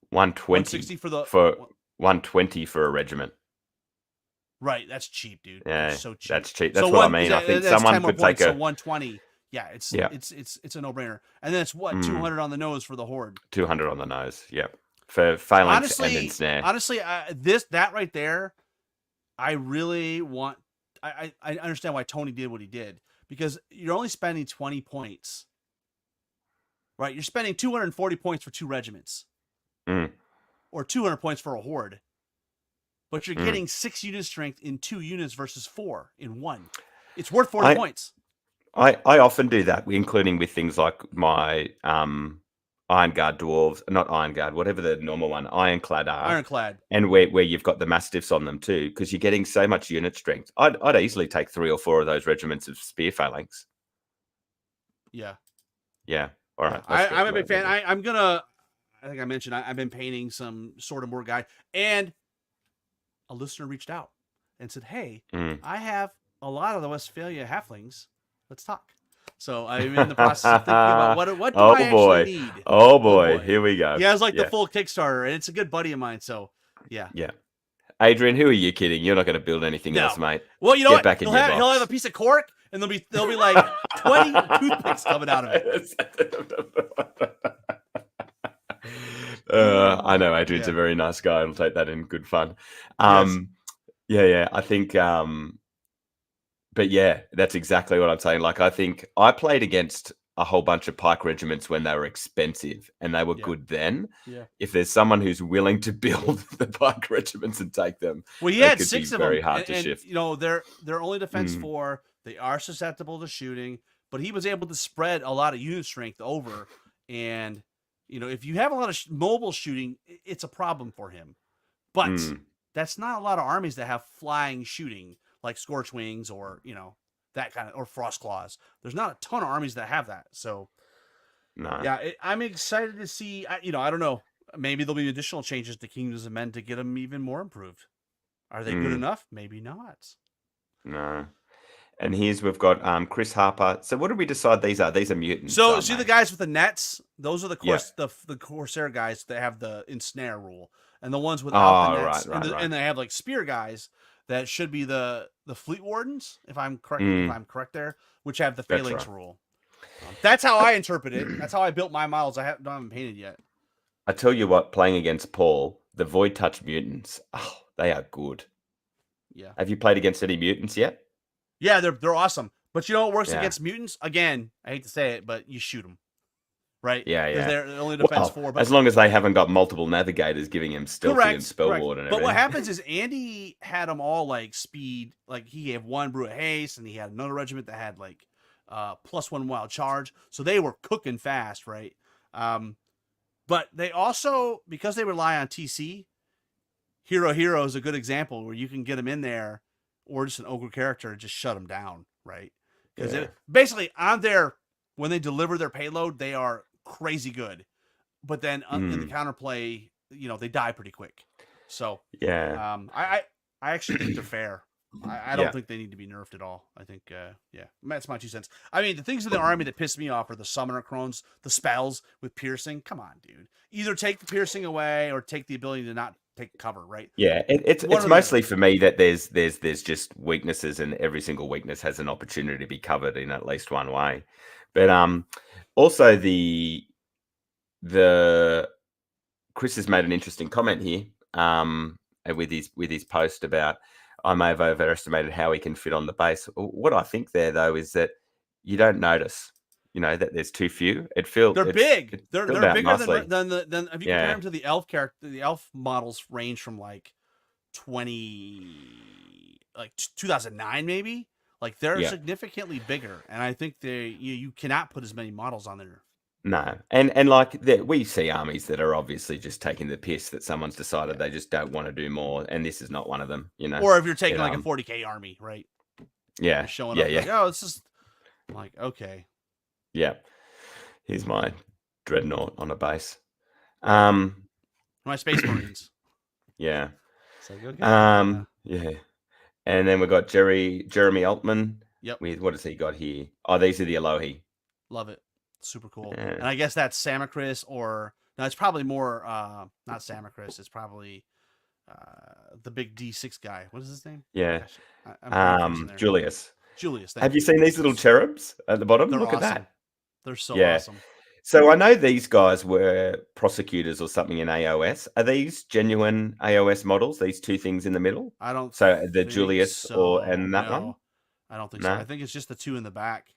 B: 120 for 120 for a regiment.
A: Right. That's cheap, dude.
B: Yeah.
A: That's so cheap.
B: That's cheap. That's what I mean. I think someone could take a
A: 120. Yeah, it's a no-brainer. And then it's 200 on the nose for the horde.
B: 200 on the nose. Yep. For phalanx and ensnare.
A: Honestly, that right there, I really want. I understand why Tony did what he did, because you're only spending 20 points. Right, you're spending 240 points for 2 regiments, or 200 points for a horde. But you're getting 6 unit strength in 2 units versus 4 in 1. It's worth 40 points.
B: I often do that, including with things like my Iron Guard dwarves, not Iron Guard, whatever the normal one, Ironclad are.
A: Ironclad.
B: And where you've got the Mastiffs on them too, because you're getting so much unit strength. I'd easily take 3 or 4 of those regiments of spear phalanx.
A: Yeah.
B: Yeah. All right.
A: I'm a big fan. I'm gonna I think I mentioned I've been painting some Sword and Board guy, and a listener reached out and said, "Hey, I have a lot of the Westphalia halflings. Let's talk." So I'm in the process of thinking about what do I actually need.
B: Oh boy, here we go.
A: He has like the full Kickstarter, and it's a good buddy of mine. So yeah.
B: Adrian, who are you kidding? You're not going to build anything else, mate.
A: Well, you know
B: Get
A: what?
B: back in your box.
A: He'll have a piece of cork, and there'll be like 20 toothpicks coming out of it.
B: I know Adrian's a very nice guy. I'll take that in good fun.
A: Yes.
B: I think but yeah, that's exactly what I'm saying. Like, I think I played against a whole bunch of pike regiments when they were expensive and they were good then.
A: Yeah.
B: If there's someone who's willing to build the pike regiments and take them,
A: well, he had 6 of them.
B: Very hard to shift.
A: You know, they're only defense 4. They are susceptible to shooting, but he was able to spread a lot of unit strength over. And you know, if you have a lot of mobile shooting, it's a problem for him. But that's not a lot of armies that have flying shooting like Scorch Wings or, you know, that kind of, or Frost Claws. There's not a ton of armies that have that. So, I'm excited to see, I don't know, maybe there'll be additional changes to Kingdoms of Men to get them even more improved. Are they good enough? Maybe not.
B: No. And we've got Chris Harper. So what did we decide these are? These are mutants.
A: So see the guys with the nets? Those are the Corsair guys that have the ensnare rule. And the ones without the nets.
B: Right.
A: And they have like spear guys that should be the Fleet Wardens, if I'm correct there, which have the Phalanx rule. That's how I interpret it. That's how I built my models. I haven't painted yet.
B: I tell you what, playing against Paul, the Void Touch mutants, they are good.
A: Yeah.
B: Have you played against any mutants yet?
A: Yeah, they're awesome. But you know what works against mutants? Again, I hate to say it, but you shoot them. Right?
B: Yeah.
A: They're only defense 4. But
B: as long as they haven't got multiple navigators giving him stealthy and spell ward and everything.
A: But what happens is Andy had them all like speed. Like he had 1 Brew of Haste, and he had another regiment that had like +1 wild charge. So they were cooking fast, right? But they also, because they rely on TC, Hero is a good example where you can get them in there, or just an ogre character and just shut them down, right? Because basically on when they deliver their payload, they are crazy good, but then in the counterplay, you know, they die pretty quick. So I actually think they're fair. I don't think they need to be nerfed at all. I think that's my 2 cents. I mean, the things in the army that piss me off are the summoner crones, the spells with piercing. Come on, dude. Either take the piercing away or take the ability to not take cover, right?
B: Yeah, it's mostly for me that there's just weaknesses, and every single weakness has an opportunity to be covered in at least one way. But also the Chris has made an interesting comment here with his post about I may have overestimated how he can fit on the base. What I think there though is that you don't notice, you know, that there's too few.
A: They're big. They're bigger than if you compare them to the elf character. The elf models range from like 2009 maybe. Like they're significantly bigger, and I think you cannot put as many models on there.
B: No, and like we see armies that are obviously just taking the piss that someone's decided they just don't want to do more, and this is not one of them, you know.
A: Or if you're taking like a 40k army, right?
B: Yeah,
A: you're showing up like, oh, it's just like okay.
B: Yeah, here's my dreadnought on a base.
A: My Space Marines.
B: Yeah.
A: So okay.
B: Yeah. And then we've got Jeremy Altman.
A: Yep.
B: What has he got here? Oh, these are the Alohi.
A: Love it. Super cool.
B: Yeah.
A: And I guess that's Samacris, or no, it's probably more not Samacris. It's probably the big D6 guy. What is his name?
B: Yeah.
A: Gosh,
B: Julius.
A: Have
B: you seen these little cherubs at the bottom?
A: They're
B: Look
A: awesome.
B: at that.
A: They're so awesome.
B: So I know these guys were prosecutors or something in AOS. Are these genuine AOS models? These 2 things in the middle?
A: I don't.
B: So the Julius and that one?
A: I don't think so. I think it's just the 2 in the back.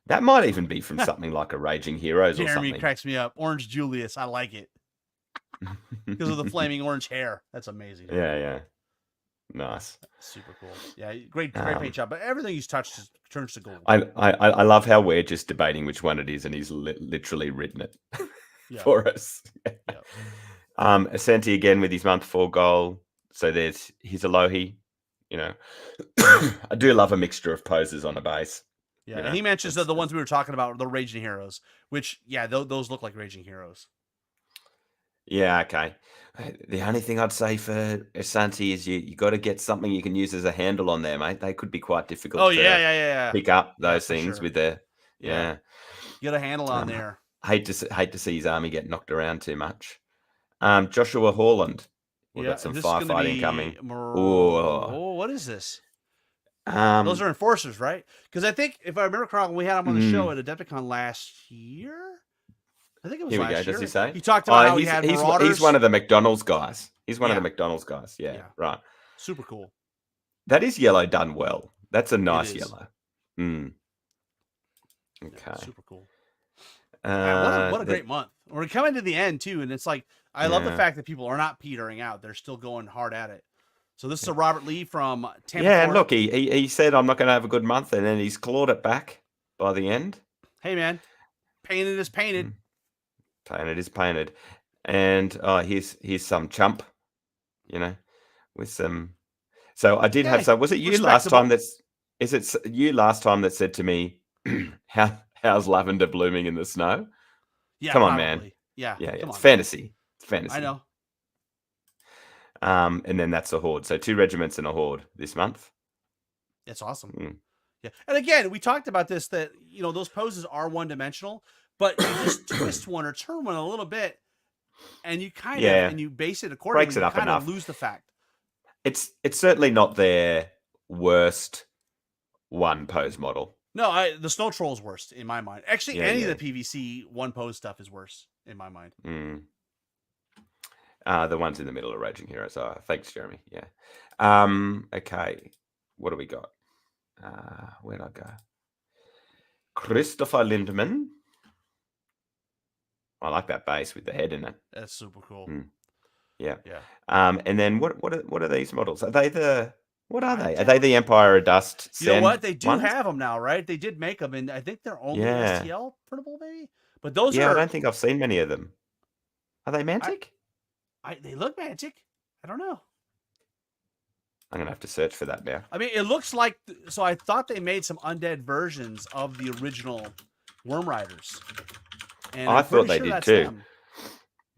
B: That might even be from something like a Raging Heroes or something.
A: Jeremy cracks me up. Orange Julius. I like it. Because of the flaming orange hair. That's amazing.
B: Yeah. Nice.
A: Super cool. Yeah, great paint job. But everything he's touched turns to gold.
B: I love how we're just debating which one it is, and he's literally written it for us.
A: Yep.
B: Ascenti again with his month 4 goal. So there's his Alohi. You know, I do love a mixture of poses on a base.
A: Yeah, and he mentions that the ones we were talking about, the Raging Heroes, which those look like Raging Heroes.
B: Yeah, okay. The only thing I'd say for Asante is you got to get something you can use as a handle on there, mate. They could be quite
A: Oh
B: difficult
A: yeah,
B: to
A: yeah, yeah, yeah.
B: pick up
A: Yeah,
B: those
A: for
B: things
A: sure.
B: with their
A: Yeah,
B: yeah.
A: get a handle on there.
B: Hate to see his army get knocked around too much. Joshua Horland, we've
A: Yeah,
B: got some
A: and this is going to
B: firefighting
A: be
B: coming. Oh,
A: what is this? Those
B: um,
A: are enforcers, right? Because I think if I remember correctly, we had him on the show
B: mm,
A: at Adepticon last year. I think it was
B: here we go.
A: last
B: Does he
A: year.
B: say?
A: He talked about
B: Oh,
A: how he had
B: he's one
A: marauders.
B: of the McDonald's guys. He's one of the
A: Yeah,
B: McDonald's guys. Yeah,
A: yeah,
B: right.
A: super cool.
B: That is yellow done well. That's a
A: It
B: nice
A: is.
B: yellow. Mm,
A: Yeah,
B: okay.
A: super cool. Man, what a great month. We're coming to the end too, and it's like I love the
B: Yeah.
A: fact that people are not petering out; they're still going hard at it. So this is a Robert Lee from Tampa,
B: Yeah, and
A: Florida.
B: look, he said I'm not going to have a good month, and then he's clawed it back by the end.
A: Hey man, painted is painted.
B: Painted is painted, and here's some chump, you know, with some. So I did have
A: Hey,
B: some. Was it you last time?
A: respectable.
B: Is it you last time that said to me, how's lavender blooming in the snow?
A: Yeah,
B: Come on, man.
A: probably. Yeah,
B: Yeah,
A: come
B: it's
A: on.
B: fantasy. It's fantasy.
A: I know.
B: And then that's a horde. So 2 regiments and a horde this month.
A: It's awesome.
B: Mm.
A: Yeah, and again, we talked about this that those poses are one dimensional, but you just twist one or turn one a little bit, and you kind of and you base it accordingly.
B: Breaks it
A: you
B: up
A: kind
B: enough.
A: of lose the fact.
B: It's certainly not their worst one pose model.
A: No, the Snow Troll is worst in my mind. Actually,
B: Yeah,
A: any
B: yeah.
A: of the PVC one pose stuff is worse in my mind.
B: Mm. The ones in the middle are Raging Heroes. Oh, thanks, Jeremy. Yeah. Okay. What do we got? Where'd I go? Christopher Lindemann. I like that base with the head in it.
A: That's super cool.
B: Yeah.
A: Yeah.
B: And then what are these models? Are they the what are they? Are
A: don't-
B: they the Empire of Dust?
A: You know what?
B: Send
A: They do
B: ones?
A: have them now, right? They did make them, and I think they're only
B: Yeah.
A: STL printable, maybe. But those
B: Yeah, I
A: are.
B: don't think I've seen many of them. Are they Mantic?
A: They look magic. I don't know.
B: I'm gonna have to search for that now.
A: I mean, it looks like. So I thought they made some undead versions of the original Worm Riders. And
B: I
A: I'm
B: thought
A: pretty
B: they
A: sure
B: did
A: that's
B: too.
A: them.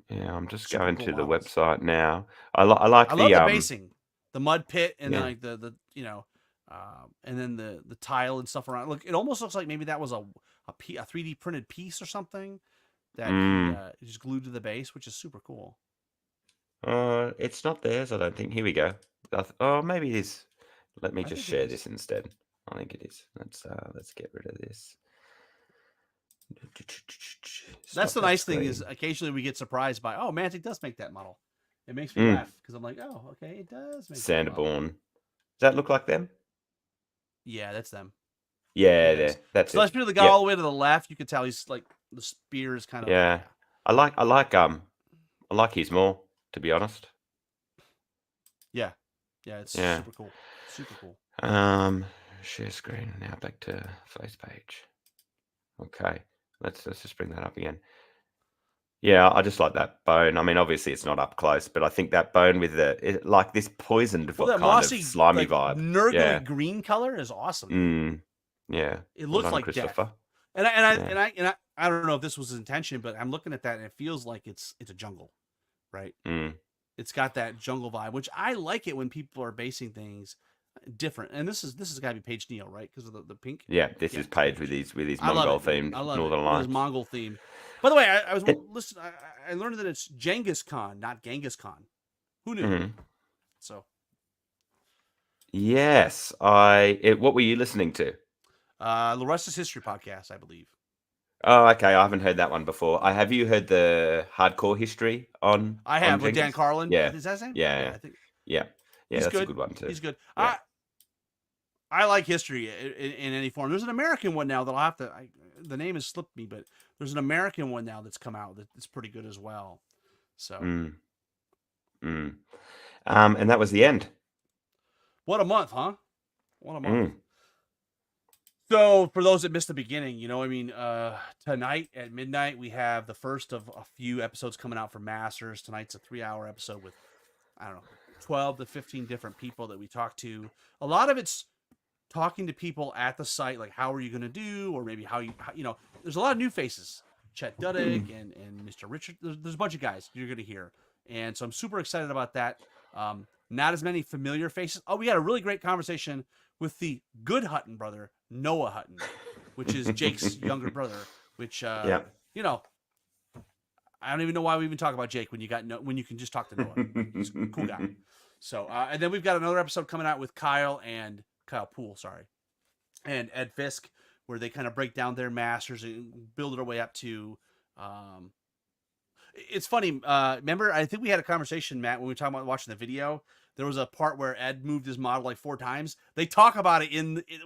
B: Yeah, I'm just
A: Super
B: going
A: cool
B: to the
A: models.
B: website now. I like
A: I
B: the
A: love the basing, the mud pit, and
B: Yeah.
A: then like the and then the tile and stuff around. Look, it almost looks like maybe that was a 3D printed piece or something that he just glued to the base, which is super cool.
B: It's not theirs, I don't think. Here we go. Oh, maybe it is. Let me just share this instead. I think it is. Let's get rid of this.
A: That's the nice thing is occasionally we get surprised by, oh, Mantic does make that model. It makes me laugh because I'm like, oh, okay, it does make
B: Sanderborn. Does that look like them?
A: Yeah, that's them.
B: Yeah, that's
A: so
B: it.
A: Especially the guy all the way to the left, you can tell he's like the spear is kind of.
B: Yeah, I like his more, to be honest.
A: Yeah, it's super cool. Super cool.
B: Share screen now. Back to face page. Okay, let's just bring that up again. Yeah, I just like that bone. I mean, obviously it's not up close, but I think that bone with like this poisoned
A: that
B: kind
A: mossy,
B: of slimy
A: like,
B: vibe,
A: nurgly green color is awesome.
B: Yeah,
A: it looks like death. And I don't know if this was his intention, but I'm looking at that and it feels like it's a jungle, right? It's got that jungle vibe, which I like it when people are basing things different. And this is got to be Page Neo, right? Because of the pink.
B: Yeah, this is Page with his Mongol themed Northern Lights.
A: Mongol theme. By the way, I was listening. I learned that it's Genghis Khan, not Genghis Khan. Who knew? So.
B: Yes, what were you listening to?
A: The Rest is History podcast, I believe.
B: Oh, okay. I haven't heard that one before. Have you heard the Hardcore History on?
A: I have with Dan Carlin.
B: Yeah,
A: is that his name?
B: Yeah, I think. Yeah, that's
A: good.
B: A good one too.
A: He's good.
B: Yeah.
A: I like history in any form. There's an American one now that I'll have to. The name has slipped me, but there's an American one now that's come out that's pretty good as well. So.
B: And that was the end.
A: What a month, huh? What a month. So for those that missed the beginning, tonight at midnight, we have the first of a few episodes coming out for Masters. Tonight's a 3-hour episode with, 12 to 15 different people that we talk to. A lot of it's talking to people at the site, like how are you going to do, or maybe how there's a lot of new faces. Chet Duddick and Mr. Richard. There's a bunch of guys you're going to hear. And so I'm super excited about that. Not as many familiar faces. Oh, we had a really great conversation with the good Hutton brother, Noah Hutton, which is Jake's younger brother, which,
B: Yeah.
A: you know, I don't even know why we even talk about Jake when you can just talk to Noah. He's a cool guy. So, and then we've got another episode coming out with Kyle Poole, and Ed Fisk, where they kind of break down their masters and build their way up to. It's funny. Remember, I think we had a conversation, Matt, when we were talking about watching the video. There was a part where Ed moved his model like 4 times. They talk about it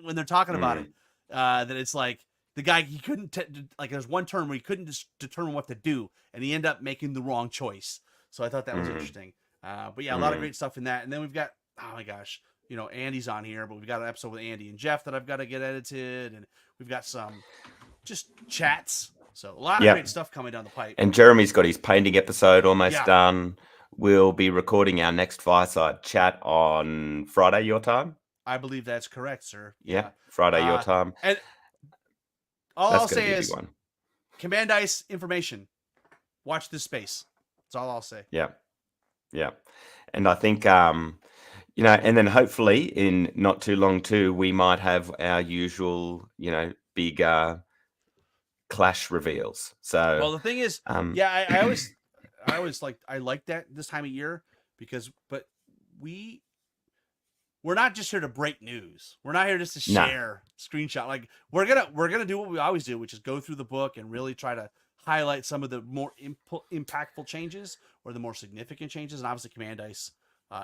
A: when they're talking about it. That it's like the guy, he couldn't like there's one turn where he couldn't just determine what to do, and he ended up making the wrong choice. So I thought that was interesting. But yeah, a lot of great stuff in that. And then we've got, oh my gosh, Andy's on here, but we've got an episode with Andy and Jeff that I've got to get edited, and we've got some just chats. So a lot of great stuff coming down the pipe.
B: And Jeremy's got his painting episode almost done. We'll be recording our next Fireside Chat on Friday, your time.
A: I believe that's correct, sir.
B: Yeah, Friday, your time.
A: And all I'll say is Command Ice information. Watch this space. That's all I'll say.
B: Yeah. Yeah. And I think, and then hopefully in not too long too, we might have our usual, big Clash reveals. So,
A: well, the thing is, I always like that this time of year but we're not just here to break news. We're not here just to share screenshot. Like we're gonna do what we always do, which is go through the book and really try to highlight some of the more impactful changes or the more significant changes. And obviously, Command Ice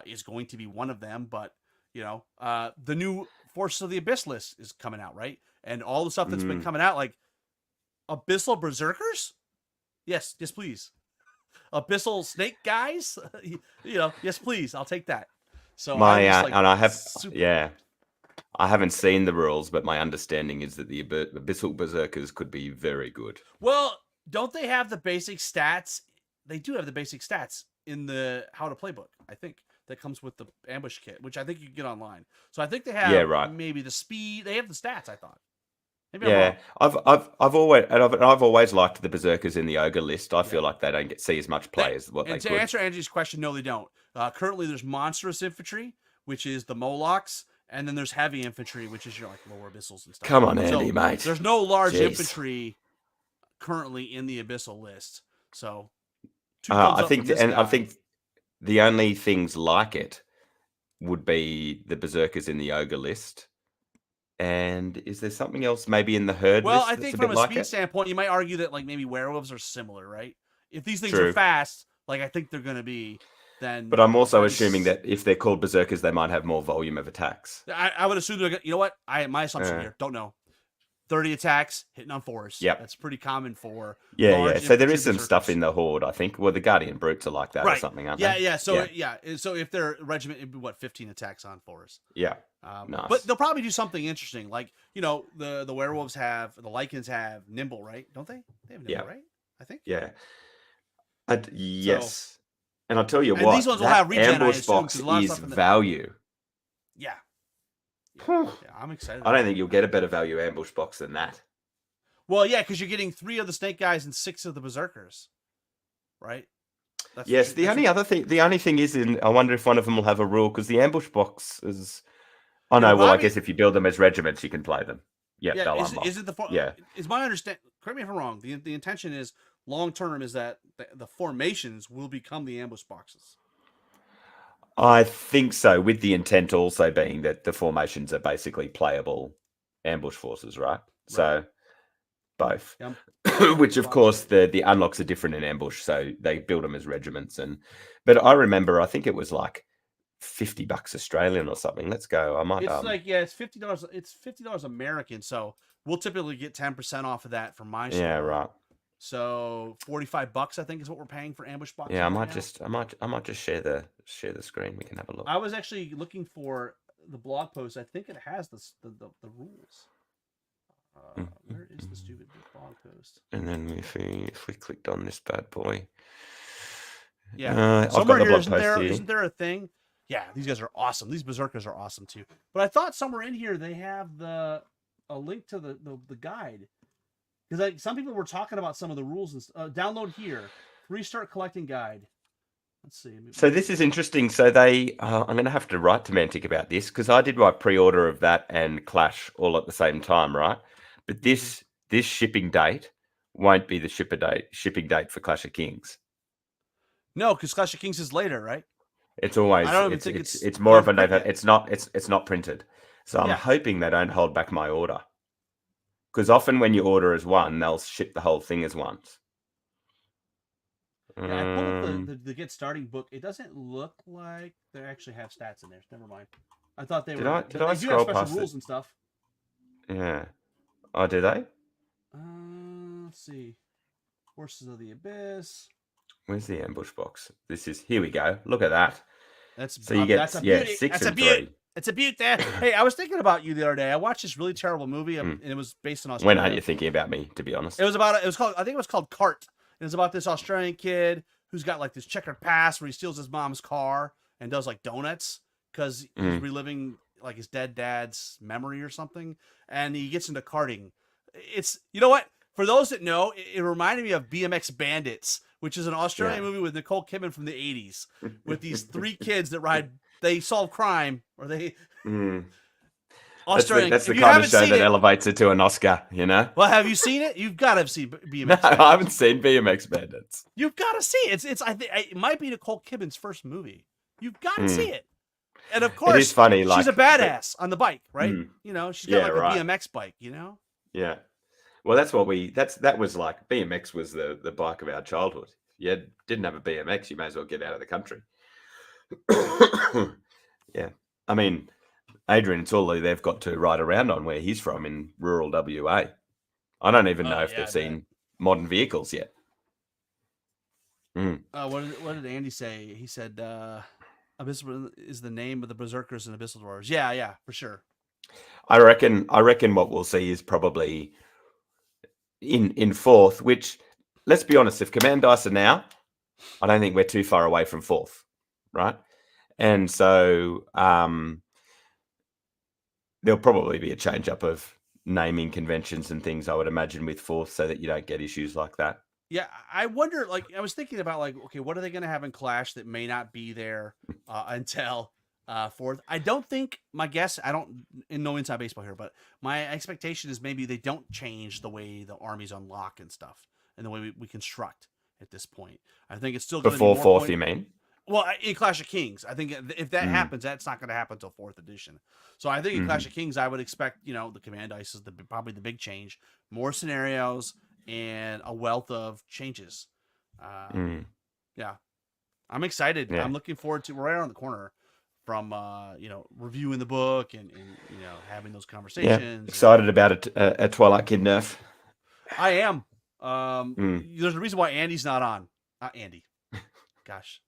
A: is going to be one of them. But the new Forces of the Abyss list is coming out, right? And all the stuff that's been coming out, like Abyssal Berserkers. Yes, please. Abyssal Snake guys. Yes, please. I'll take that. So
B: I haven't seen the rules, but my understanding is that the Abyssal Berserkers could be very good.
A: Well, don't they have the basic stats? They do have the basic stats in the How to Play book, I think, that comes with the ambush kit, which I think you can get online. So I think they have maybe the speed. They have the stats, I thought. Maybe
B: I've always liked the Berserkers in the Ogre list. I feel like they don't see as much play as what they could.
A: And to answer Angie's question, no, they don't. Currently, there's Monstrous Infantry, which is the Molochs, and then there's Heavy Infantry, which is your lower Abyssals and stuff.
B: Come on, Andy, mate.
A: There's no large infantry currently in the Abyssal list. So,
B: I think the only things like it would be the Berserkers in the Ogre list. And is there something else maybe in the herd list?
A: Well, I think from a speed standpoint, you might argue that maybe werewolves are similar, right? If these things are fast, I think they're going to be, then.
B: But I'm also assuming that if they're called Berserkers, they might have more volume of attacks.
A: I would assume they're going to, you know what? My assumption here, don't know. 30 attacks, hitting on 4s.
B: Yep.
A: That's pretty common for.
B: Yeah. So there is some stuff in the Horde, I think. Well, the Guardian Brutes are like that or something, aren't they?
A: Yeah. So so if their regiment, it'd be 15 attacks on 4s.
B: Yeah.
A: Nice. But they'll probably do something interesting. Like, the werewolves have, the Lycans have Nimble, right? Don't they? They have Nimble, right? I think.
B: Yeah. Yes. And I'll tell you what,
A: these ones will have regen,
B: ambush box is value.
A: Yeah. I'm excited.
B: I don't think you'll get a better value ambush box than that.
A: Well, yeah, because you're getting 3 of the Snake guys and 6 of the Berserkers, right?
B: The only thing is, I wonder if one of them will have a rule, because the ambush box is. Oh no! Well, I guess if you build them as regiments, you can play them. They'll unlock.
A: Is it is my understanding? Correct me if I'm wrong. The intention is long term is that the formations will become the ambush boxes.
B: I think so, with the intent also being that the formations are basically playable ambush forces, right? So both, which of course the unlocks are different in ambush, so they build them as regiments. But I remember, I think it was like $50 Australian or something. Let's go. I might.
A: It's $50. It's $50 American. So we'll typically get 10% off of that from my store.
B: Yeah, right.
A: So $45, I think, is what we're paying for ambush boxes.
B: Yeah, I might just share the screen. We can have a look.
A: I was actually looking for the blog post. I think it has the rules. Where is the stupid blog post?
B: And then if we clicked on this bad boy,
A: somewhere here isn't there a thing? Yeah, these guys are awesome. These Berserkers are awesome too. But I thought somewhere in here they have a link to the guide. Because like some people were talking about some of the rules and download here. Restart collecting guide. Let's see.
B: So this is interesting. So they, I'm going to have to write to Mantic about this because I did my pre-order of that and Clash all at the same time, right? But this shipping date won't be the shipping date for Clash of Kings.
A: No, because Clash of Kings is later, right?
B: It's always
A: I don't even think
B: it's more of a
A: print
B: November.
A: yet.
B: It's not printed. So I'm
A: Yeah.
B: hoping they don't hold back my order. Because often when you order as one, they'll ship the whole thing as once.
A: Yeah, I pulled up the Get Starting book. It doesn't look like they actually have stats in there. Never mind. I thought they were.
B: Did I
A: they do have
B: scroll
A: special
B: past
A: rules
B: it?
A: and stuff.
B: Yeah. Oh, do they?
A: Let's see. Forces of the Abyss.
B: Where's the ambush box? Here we go. Look at that.
A: That's
B: so you get
A: that's a beauty.
B: 6
A: that's
B: and
A: a beauty.
B: 3.
A: It's a beaut there. Hey, I was thinking about you the other day. I watched this really terrible movie, and it was based in Australia.
B: When aren't you thinking about me, to be honest?
A: It was called, I think it was called Cart. It was about this Australian kid who's got like this checkered past where he steals his mom's car and does like donuts because he's reliving like his dead dad's memory or something. And he gets into karting. It's, you know what? For those that know, it reminded me of BMX Bandits, which is an Australian movie with Nicole Kidman from the 80s with these 3 kids that ride, they solve crime or they... Australian.
B: That's the kind of show that elevates it to an Oscar, you know?
A: Well, have you seen it? You've got to have seen BMX
B: No,
A: Bandits.
B: I haven't seen BMX Bandits.
A: You've got to see it. I think it might be Nicole Kidman's first movie. You've got to see it. And of course,
B: it is funny,
A: she's a badass on the bike, right? You know, she's got a BMX bike, you know?
B: Yeah. Well, that was like BMX was the bike of our childhood. You didn't have a BMX, you may as well get out of the country. Yeah. I mean, Adrian, it's all they've got to ride around on where he's from in rural WA. I don't even know if they've seen modern vehicles yet.
A: What did Andy say? He said, Abyssal is the name of the Berserkers and Abyssal Dwarves. Yeah, for sure.
B: I reckon what we'll see is probably in fourth, which, let's be honest, if Command Dice are now, I don't think we're too far away from fourth, right? And so there'll probably be a change up of naming conventions and things, I would imagine, with fourth, so that you don't get issues like that.
A: Yeah, I wonder, like, I was thinking about, like, okay, what are they going to have in Clash that may not be there until fourth? I don't think, my guess, no inside baseball here, but my expectation is maybe they don't change the way the armies unlock and stuff and the way we construct at this point. I think it's still going to be
B: before fourth, you mean?
A: Well, in Clash of Kings, I think if that happens, that's not going to happen until 4th edition. So I think in Clash of Kings, I would expect, the Command Dice is probably the big change, more scenarios, and a wealth of changes. Yeah, I'm excited. Yeah. I'm looking forward to. We're right around the corner from reviewing the book and having those conversations.
B: Yeah, excited about a Twilight Kid nerf.
A: I am. There's a reason why Andy's not on. Andy. Gosh.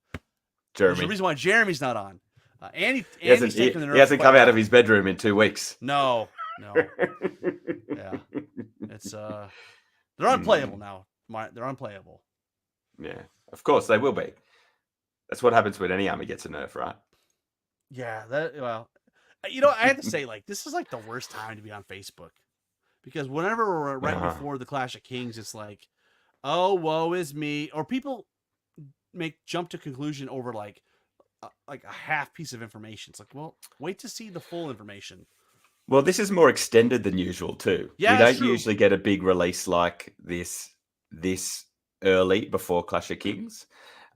B: Jeremy.
A: There's a reason why Jeremy's not on. Andy's taking the nerf.
B: He hasn't come out of his bedroom in 2 weeks.
A: No. Yeah. It's they're unplayable now. They're unplayable.
B: Yeah. Of course they will be. That's what happens when any army gets a nerf, right?
A: Yeah, I have to say, like, this is like the worst time to be on Facebook. Because whenever we're right before the Clash of Kings, it's like, oh, woe is me. Or people jump to conclusion over like a half piece of information. It's like, well, wait to see the full information.
B: Well, this is more extended than usual too.
A: Yeah,
B: we don't usually get a big release like this early before Clash of Kings.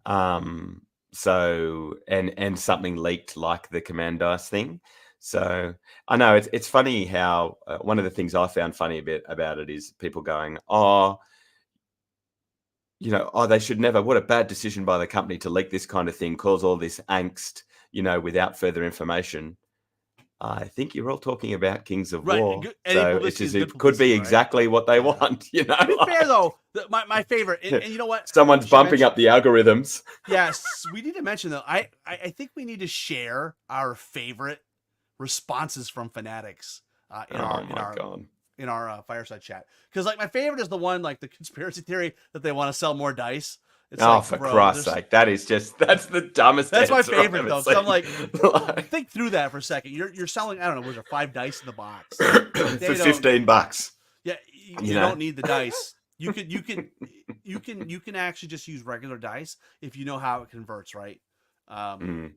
B: So and something leaked like the Command Dice thing. So I know it's funny how one of the things I found funny a bit about it is people going, they should never, what a bad decision by the company to leak this kind of thing, cause all this angst, without further information. I think you're all talking about Kings of War. So it could be exactly what they want, To be
A: fair, though, my favorite, and you know what?
B: Someone's bumping up the algorithms.
A: Yes, we need to mention, though, I think we need to share our favorite responses from fanatics in our fireside chat, because like my favorite is the one like the conspiracy theory that they want to sell more dice. It's
B: for Christ's sake, that's the dumbest.
A: That's my favorite though. So I'm like, think through that for a second. You're selling, I don't know, was there 5 dice in the box
B: for $15?
A: Yeah,
B: You
A: you
B: know.
A: don't need the dice. You can actually just use regular dice if you know how it converts, right?
B: Mm,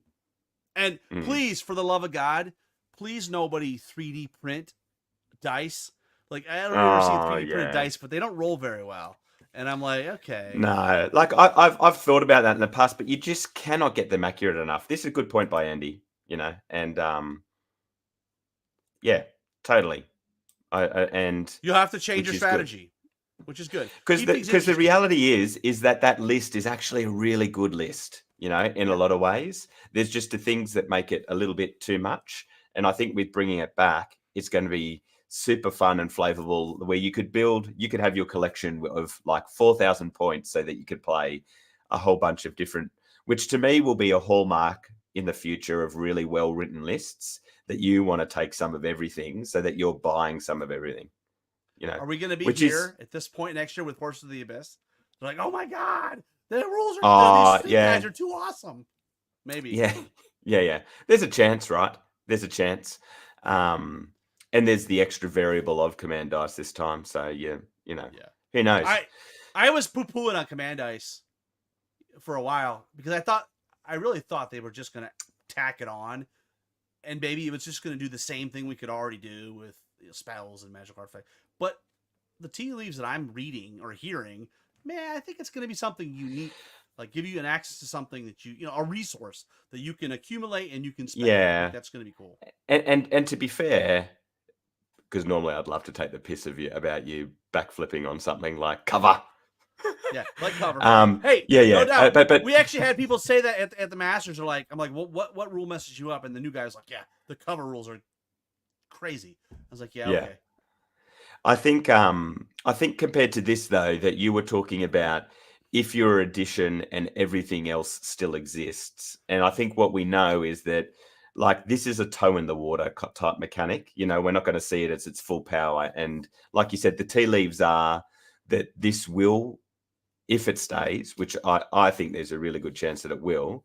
A: And
B: mm.
A: please, for the love of God, please nobody 3D print dice. Like I don't ever see
B: Oh
A: 3D printed
B: yeah.
A: dice, but they don't roll very well. And I'm like, okay,
B: No, like I've thought about that in the past, but you just cannot get them accurate enough. This is a good point by Andy, and yeah, totally. And
A: you have to change
B: which
A: your
B: is good
A: strategy, which is good.
B: because
A: Keep things
B: the
A: interesting.
B: reality is that list is actually a really good list. In a
A: Yeah.
B: lot of ways, there's just the things that make it a little bit too much, and I think with bringing it back, it's going to be super fun and flavorful. Where you could have your collection of like 4,000 points, so that you could play a whole bunch of different, which to me will be a hallmark in the future of really well written lists. That you want to take some of everything, so that you're buying some of everything.
A: Are we going to be
B: Which is
A: here at this point next year with Horse of the Abyss? They're like, oh my God, the rules these street guys
B: yeah,
A: are too awesome. Maybe.
B: yeah, yeah. There's a chance, right? There's a chance. Um, and there's the extra variable of command dice this time. So
A: Yeah.
B: who knows?
A: I was poo pooing on Command Dice for a while because I really thought they were just going to tack it on, and maybe it was just going to do the same thing we could already do with spells and magic artifact. But the tea leaves that I'm reading or hearing, man, I think it's going to be something unique. Like give you an access to something that a resource that you can accumulate and you can spend. I think
B: Yeah,
A: that's going to be cool.
B: and to be fair, because normally I'd love to take the piss about you backflipping on something like cover.
A: Yeah, like cover. Hey, no
B: yeah.
A: doubt.
B: But
A: We actually had people say that at the Masters. Are like, I'm like, well, what rule messes you up? And the new guy's like, yeah, the cover rules are crazy. I was like, yeah,
B: yeah,
A: okay.
B: I think compared to this though, that you were talking about if your edition and everything else still exists, and I think what we know is that like this is a toe in the water type mechanic. We're not going to see it as its full power, and like you said, the tea leaves are that this will, if it stays, which I think there's a really good chance that it will,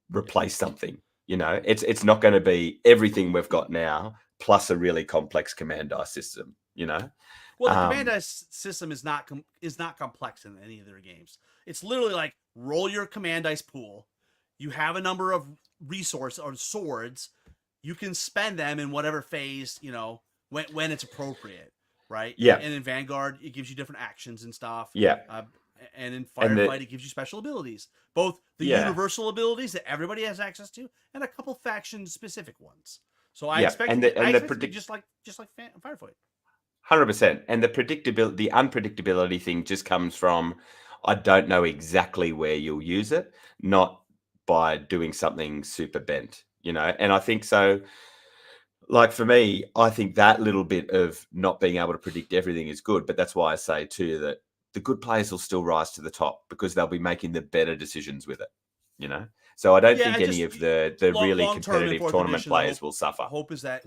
A: Yeah.
B: replace something. It's not going to be everything we've got now plus a really complex command dice system.
A: Well, the command
B: Um,
A: dice system is not complex in any of their games. It's literally like roll your command dice pool. You have a number of resource or swords. You can spend them in whatever phase when it's appropriate, right?
B: yeah,
A: And in Vanguard, it gives you different actions and stuff.
B: yeah,
A: Uh, and in
B: and
A: Firefight, it gives you special abilities, both the
B: yeah,
A: universal abilities that everybody has access to, and a couple faction specific ones. So I
B: yeah,
A: expect
B: and
A: it.
B: the
A: I
B: and the
A: expect it to be
B: predict
A: just like Firefight.
B: 100%, and the unpredictability thing just comes from I don't know exactly where you'll use it, not by doing something super bent. And I think so. Like for me, I think that little bit of not being able to predict everything is good, but that's why I say too that the good players will still rise to the top because they'll be making the better decisions with it. So I don't
A: Yeah,
B: think
A: I
B: any
A: just
B: of the really
A: long term in
B: competitive
A: fourth
B: tournament
A: edition. The
B: players will suffer.
A: hope is that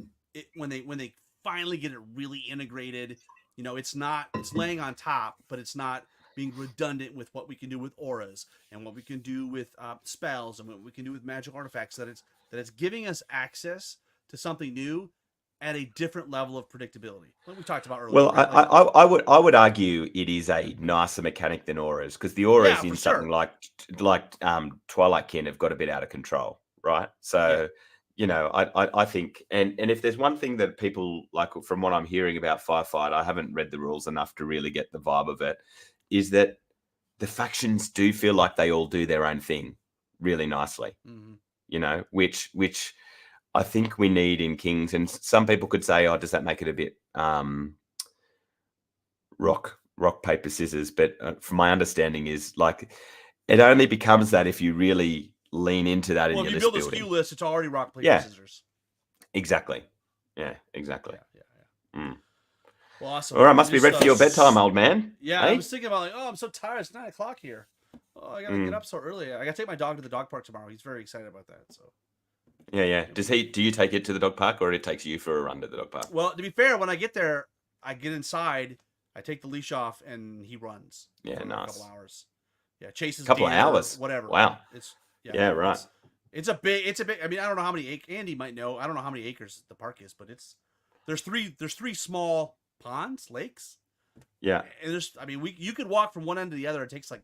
A: when they finally get it really integrated, it's laying on top, but it's not being redundant with what we can do with auras and what we can do with spells and what we can do with magic artifacts. That it's giving us access to something new at a different level of predictability, like we talked about earlier,
B: Well,
A: right? Like,
B: I would argue it is a nicer mechanic than auras because the
A: yeah,
B: auras
A: for
B: in something
A: sure.
B: like Twilight Kin have got a bit out of control, right?
A: Yeah.
B: So, I think and if there's one thing that people like from what I'm hearing about Firefight, I haven't read the rules enough to really get the vibe of it, is that the factions do feel like they all do their own thing really nicely,
A: Mm-hmm.
B: which I think we need in Kings. And some people could say, oh, does that make it a bit rock paper scissors? But from my understanding is like it only becomes that if you really lean into that in
A: Well, if
B: your
A: you
B: list
A: build a
B: building.
A: SKU list, it's already rock paper
B: Yeah,
A: scissors.
B: exactly. Yeah, exactly.
A: Yeah.
B: Mm.
A: Well, awesome.
B: All right,
A: I'm
B: must be
A: just
B: ready for your bedtime, old man.
A: yeah, I
B: Hey.
A: was thinking about like, oh, I'm so tired. It's 9 o'clock here. Oh, I gotta get
B: Mm.
A: up so early. I gotta take my dog to the dog park tomorrow. He's very excited about that. So,
B: Yeah. Do you take it to the dog park or it takes you for a run to the dog park?
A: well, to be fair, when I get there, I get inside, I take the leash off, and he runs
B: Yeah,
A: for a couple
B: nice.
A: hours. Yeah, chases
B: Couple of
A: deer,
B: hours.
A: whatever.
B: Wow.
A: It's
B: Yeah, right.
A: it's a big. I mean, I don't know how many. Andy might know. I don't know how many acres the park is, but there's three small ponds, lakes,
B: Yeah.
A: And you could walk from one end to the other. It takes like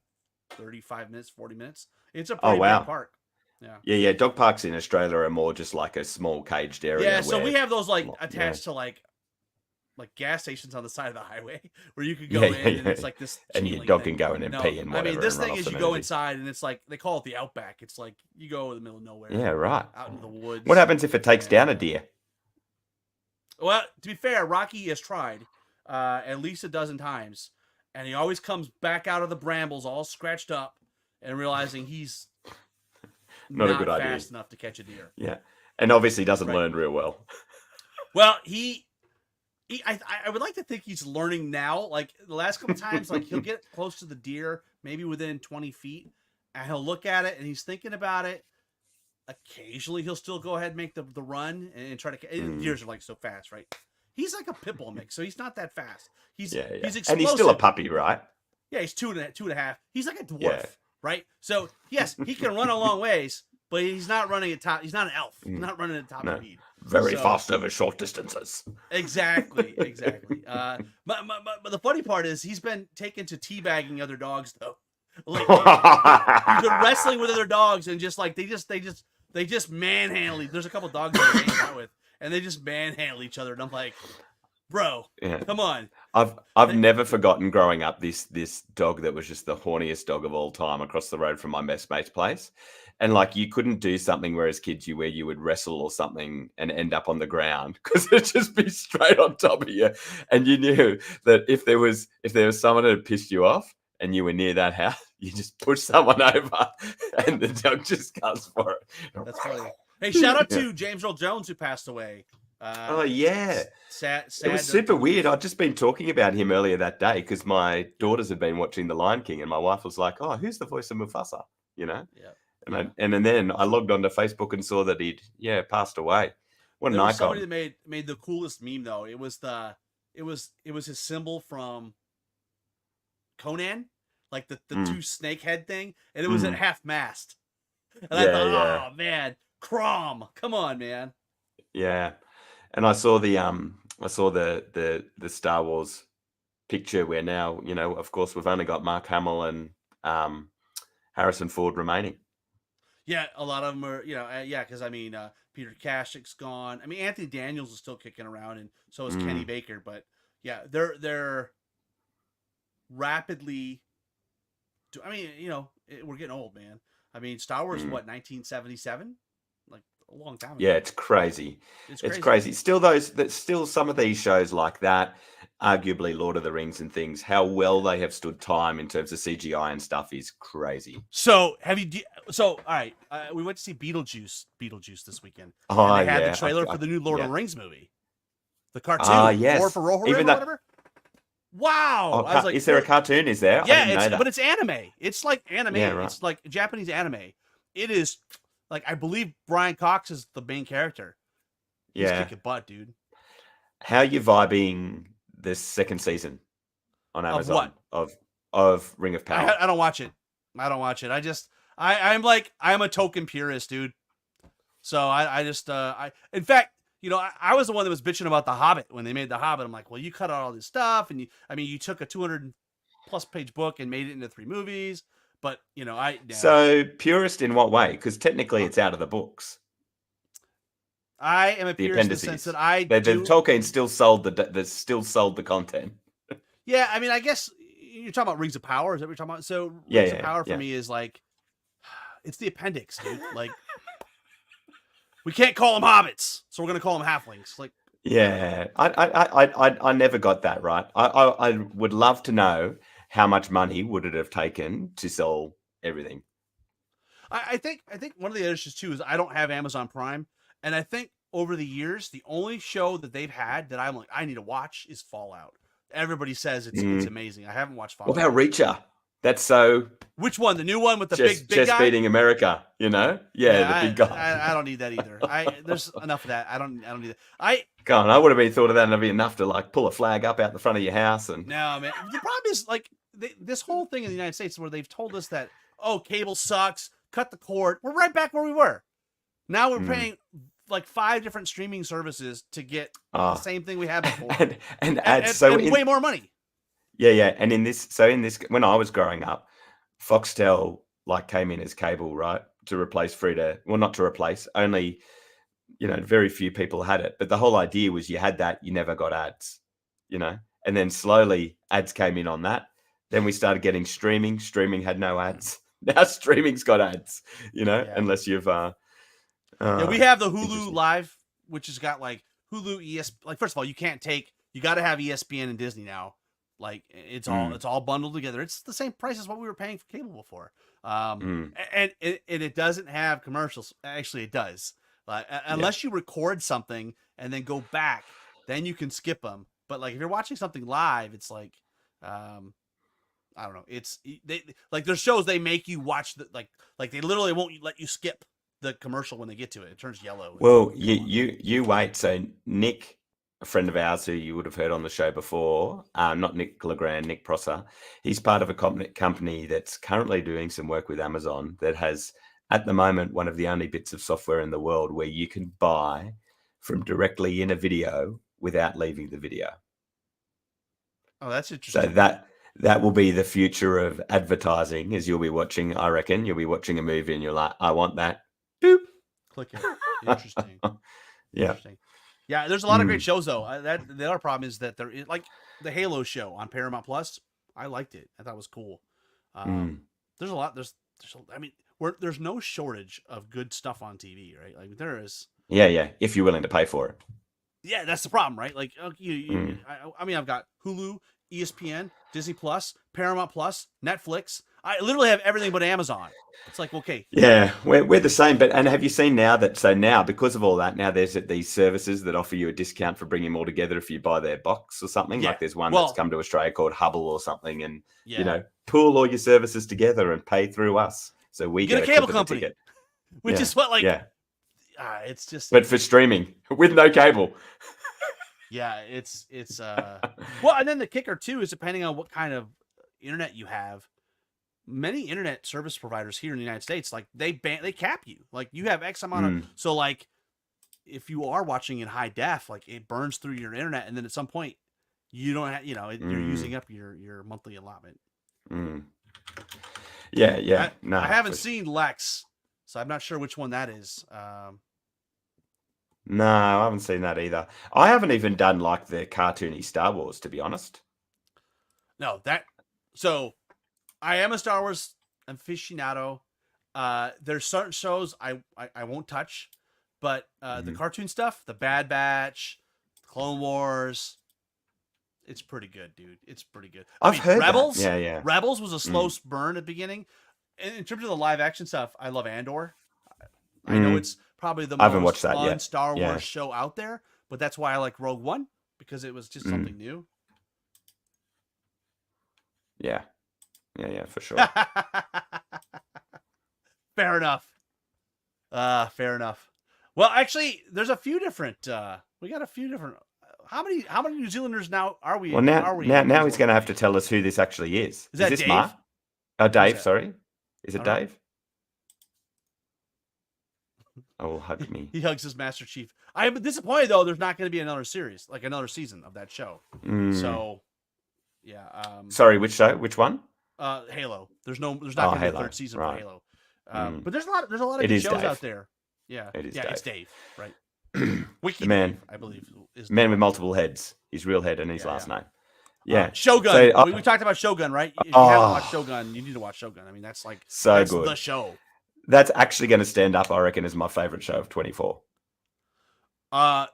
A: 35 minutes, 40 minutes. It's a
B: Oh,
A: pretty big
B: wow.
A: park. Yeah.
B: Yeah. Dog parks in Australia are more just like a small caged area.
A: Yeah. So
B: where,
A: we have those like
B: yeah.
A: attached to like gas stations on the side of the highway where you could
B: Yeah,
A: go in and it's like this
B: and
A: chain
B: your
A: link
B: dog
A: thing.
B: can go in and
A: No,
B: pee and
A: I
B: whatever.
A: mean, this
B: and run
A: thing
B: off
A: is
B: some
A: you go
B: energy.
A: inside and it's like, they call it the outback. It's like you go in the middle of nowhere.
B: Yeah, right.
A: Out into the woods.
B: What happens if it takes down a deer?
A: Well, to be fair, Rocky has tried at least a dozen times, and he always comes back out of the brambles all scratched up and realizing he's
B: Not a good
A: fast
B: idea.
A: enough to catch a deer.
B: Yeah. And obviously doesn't
A: Right.
B: learn real well.
A: Well, I would like to think he's learning now. Like the last couple times, like he'll get close to the deer, maybe within 20 feet, and he'll look at it and he's thinking about it. Occasionally, he'll still go ahead and make the run and try to. Deers are like so fast, right? He's like a pit bull mix, so he's not that fast. He's explosive.
B: And he's still a puppy, right?
A: Yeah, he's two and a half. He's like a dwarf, right? So yes, he can run a long ways, but he's not running at top. He's not an elf. He's not running at top speed.
B: Very fast over short distances.
A: Exactly. But the funny part is he's been taken to teabagging other dogs though. Like he's been wrestling with other dogs and just like they just manhandle. There's a couple dogs that I hang out with, and they just manhandle each other, and I'm like, bro, come on.
B: I've never forgotten growing up this dog that was just the horniest dog of all time across the road from my best mate's place. And like you couldn't do something where as kids where you would wrestle or something and end up on the ground because it'd just be straight on top of you. And you knew that if there was someone that had pissed you off and you were near that house, you just push someone over and the dog just goes for it.
A: That's funny. Hey, shout out to James Earl Jones who passed away.
B: Oh yeah,
A: sad.
B: It was super weird. I'd just been talking about him earlier that day because my daughters had been watching The Lion King, and my wife was like, "Oh, who's the voice of Mufasa?" You know.
A: Yeah.
B: And then I logged onto Facebook and saw that he'd passed away. What an icon!
A: Somebody that made the coolest meme though. It was his symbol from Conan, like the two snake head thing, and it was at half mast. And I thought, oh man, Crom, come on, man.
B: Yeah. And I saw the Star Wars picture where now, of course, we've only got Mark Hamill and Harrison Ford remaining.
A: Yeah, a lot of them are, because Peter Kashik's gone. I mean, Anthony Daniels is still kicking around, and so is Kenny Baker. But yeah, they're rapidly. We're getting old, man. I mean, Star Wars, what, 1977? Like a long time ago.
B: Yeah, it's crazy. It's crazy. Still some of these shows like that, arguably Lord of the Rings and things, how well they have stood time in terms of CGI and stuff is crazy.
A: So all right, we went to see Beetlejuice this weekend.
B: Oh,
A: and they had the trailer for the new Lord of the Rings movie. The cartoon.
B: Yes.
A: Or for Rohan or whatever. Wow. I was like,
B: is there a cartoon? Is there?
A: Yeah, but it's anime. It's like anime.
B: Yeah, right.
A: It's like Japanese anime. It is like, I believe Brian Cox is the main character. He's kicking butt, dude.
B: How are you vibing this second season on Amazon of Ring of Power?
A: I don't watch it. I'm a token purist, dude. So I in fact, I was the one that was bitching about The Hobbit when they made The Hobbit. I'm like, well, you cut out all this stuff, and you took a 200+ page book and made it into 3 movies. But
B: So purist in what way? Because technically it's out of the books.
A: I am a purist in the sense that
B: Tolkien still sold the content.
A: Yeah, I mean, I guess you're talking about Rings of Power. Is that what you're talking about? So Rings of Power for me is like, it's the appendix, dude. Like, we can't call them hobbits, so we're gonna call them halflings. Like,
B: yeah, I never got that right. I would love to know how much money would it have taken to sell everything.
A: I think one of the issues too is I don't have Amazon Prime, and I think over the years the only show that they've had that I'm like, I need to watch is Fallout. Everybody says it's amazing. I haven't watched Fallout.
B: What about Reacher? That's so.
A: Which one? The new one with the big guy?
B: Just beating America, Yeah, the big guy.
A: I don't need that either. There's enough of that. I don't need that.
B: God, I would have been thought of that, and it'd be enough to like pull a flag up out the front of your house. And
A: no, man. The problem is like this whole thing in the United States where they've told us that cable sucks, cut the cord. We're right back where we were. Now we're paying like 5 different streaming services to get the same thing we had before,
B: and add way more money. Yeah. And in this, when I was growing up, Foxtel like came in as cable, right, to replace not to replace, only very few people had it. But the whole idea was you had that, you never got ads, and then slowly ads came in on that. Then we started getting streaming. Streaming had no ads. Now streaming's got ads,
A: Yeah.
B: unless you've.
A: We have the Hulu
B: interesting.
A: Live, which has got like Hulu, Like, first of all, you got to have ESPN and Disney now. Like, it's all bundled together. It's the same price as what we were paying for cable before. And it doesn't have commercials. Actually, it does. Unless you record something and then go back, then you can skip them. But like if you're watching something live, it's like, I don't know. There's shows they make you watch like they literally won't let you skip the commercial when they get to it. It turns yellow.
B: Well, you wait. So Nick, a friend of ours who you would have heard on the show before, not Nick Legrand, Nick Prosser, he's part of a company that's currently doing some work with Amazon that has, at the moment, one of the only bits of software in the world where you can buy from directly in a video without leaving the video.
A: Oh, that's interesting.
B: So that will be the future of advertising. Is you'll be watching a movie and you're like, I want that. Boop.
A: Click it. Interesting.
B: Yeah.
A: Interesting. Yeah, there's a lot of great shows though. The other problem is that there is like the Halo show on Paramount Plus. I liked it. I thought it was cool. There's a lot. There's no shortage of good stuff on TV, right? Like there is.
B: Yeah. If you're willing to pay for it.
A: Yeah, that's the problem, right? Like I've got Hulu, ESPN, Disney Plus, Paramount Plus, Netflix. I literally have everything but Amazon. It's like, okay.
B: Yeah, we're the same. And have you seen now because of all that, now there's these services that offer you a discount for bringing them all together if you buy their box or something? Yeah. Like there's one that's come to Australia called Hubble or something, and pool all your services together and pay through us. So we
A: get a cable company, which is what it's just.
B: But for streaming with no cable.
A: Yeah, it's well, and then the kicker too is depending on what kind of internet you have. Many internet service providers here in the United States, like they cap you. Like you have X amount of, so like if you are watching in high def, like it burns through your internet, and then at some point you don't have, you're using up your monthly allotment.
B: Yeah.
A: I haven't seen Lex, so I'm not sure which one that is.
B: No, I haven't seen that either. I haven't even done like the cartoony Star Wars, to be honest.
A: No, so I am a Star Wars aficionado. There's certain shows I won't touch, but the cartoon stuff, the Bad Batch, Clone Wars, it's pretty good, dude. It's pretty good.
B: I've heard
A: Rebels.
B: That. Yeah.
A: Rebels was a slow burn at the beginning. In terms of the live action stuff, I love Andor. I know it's probably the most fun Star Wars show out there, but that's why I like Rogue One, because it was just something new.
B: Yeah, for sure.
A: Fair enough. Fair enough. Well, actually, there's a few different. We got a few different. How many New Zealanders now are we?
B: Well, now he's going to have to tell us who this actually is.
A: Is that
B: this
A: Dave?
B: Mark? Oh, Dave. Sorry, is it Dave? Oh, hug me.
A: He hugs his Master Chief. I am disappointed though. There's not going to be another series, like another season of that show. So, yeah.
B: Sorry, which show? Which one?
A: Halo. There's not going to be a third season for Halo. But there's a lot of good shows out there. Yeah,
B: it is.
A: Yeah,
B: Dave.
A: it's Dave, right? Wiki
B: man,
A: Dave, I believe, is
B: man with multiple heads. His real head and his last name. Yeah,
A: Shogun. So, we talked about Shogun, right? If you haven't watched Shogun, you need to watch Shogun. I mean, that's like that's
B: good.
A: The show.
B: That's actually going to stand up, I reckon, as my favorite show of 24.
A: I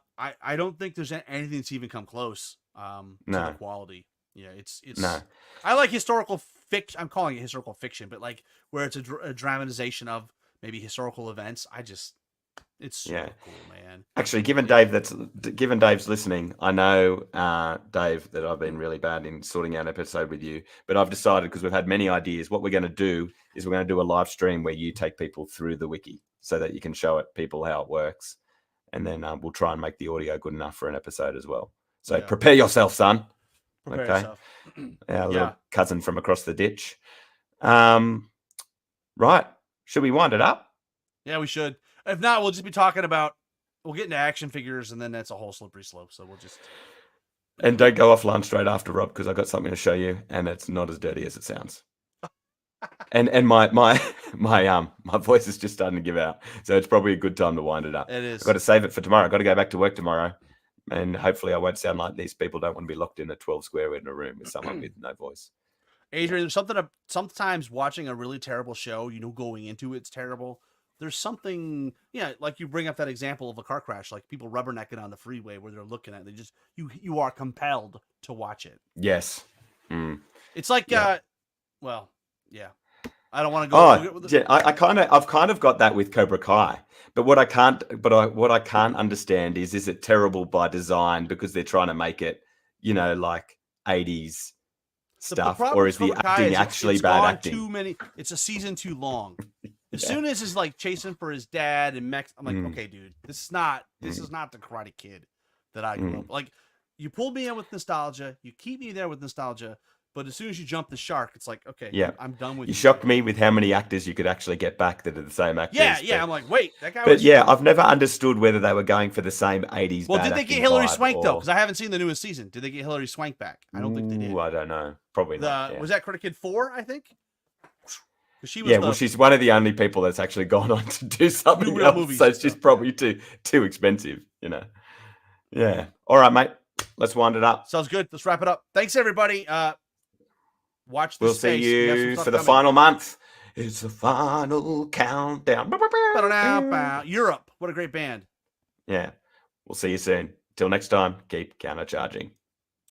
A: don't think there's anything that's even come close to the quality. Yeah, it's
B: no.
A: I like historical fiction. I'm calling it historical fiction, but like where it's a dramatization of maybe historical events. It's so cool, man.
B: Actually, given Dave's listening, I know, Dave, that I've been really bad in sorting out an episode with you, but I've decided, because we've had many ideas, what we're going to do is we're going to do a live stream where you take people through the wiki so that you can show people how it works. And then we'll try and make the audio good enough for an episode as well. So prepare yourself, son.
A: Prepare yourself.
B: Our little cousin from across the ditch. Right. Should we wind it up?
A: Yeah, we should. If not, we'll just be talking about, we'll get into action figures, and then that's a whole slippery slope. So we'll just.
B: And don't go offline straight after, Rob, because I got something to show you, and it's not as dirty as it sounds. And my voice is just starting to give out, so it's probably a good time to wind it up.
A: It is.
B: I've got to save it for tomorrow. I've got to go back to work tomorrow, and hopefully I won't sound like these people don't want to be locked in a 12 square in a room with someone with no voice.
A: Adrian, there's something. Sometimes watching a really terrible show, going into it's terrible. There's something, like you bring up that example of a car crash, like people rubbernecking on the freeway where they're looking at it. They just you are compelled to watch it.
B: Yes.
A: It's like,
B: Yeah.
A: I don't want to go.
B: I've kind of got that with Cobra Kai, but what I can't understand is it terrible by design because they're trying to make it, like 80s stuff, or is the acting actually bad acting?
A: It's a season too long. As soon as he's like chasing for his dad and I'm like, okay, dude, this is not the Karate Kid that I grew up. Like, you pulled me in with nostalgia, you keep me there with nostalgia, but as soon as you jump the shark, it's like, okay, yeah, I'm done with you.
B: You shocked me with how many actors you could actually get back that are the same actors.
A: Yeah, I'm like, wait, that guy.
B: But I've never understood whether they were going for the same 80s.
A: Well, did they get Hilary Swank though? Because I haven't seen the newest season. Did they get Hilary Swank back? I don't think they did.
B: I don't know. Probably not. Yeah.
A: Was that Karate Kid 4? I think. She was
B: she's one of the only people that's actually gone on to do something else. So she's probably too expensive, Yeah. All right, mate. Let's wind it up.
A: Sounds good. Let's wrap it up. Thanks, everybody. Watch this.
B: We'll see you for the final month. It's the final countdown.
A: Europe. What a great band.
B: Yeah. We'll see you soon. Till next time, keep countercharging.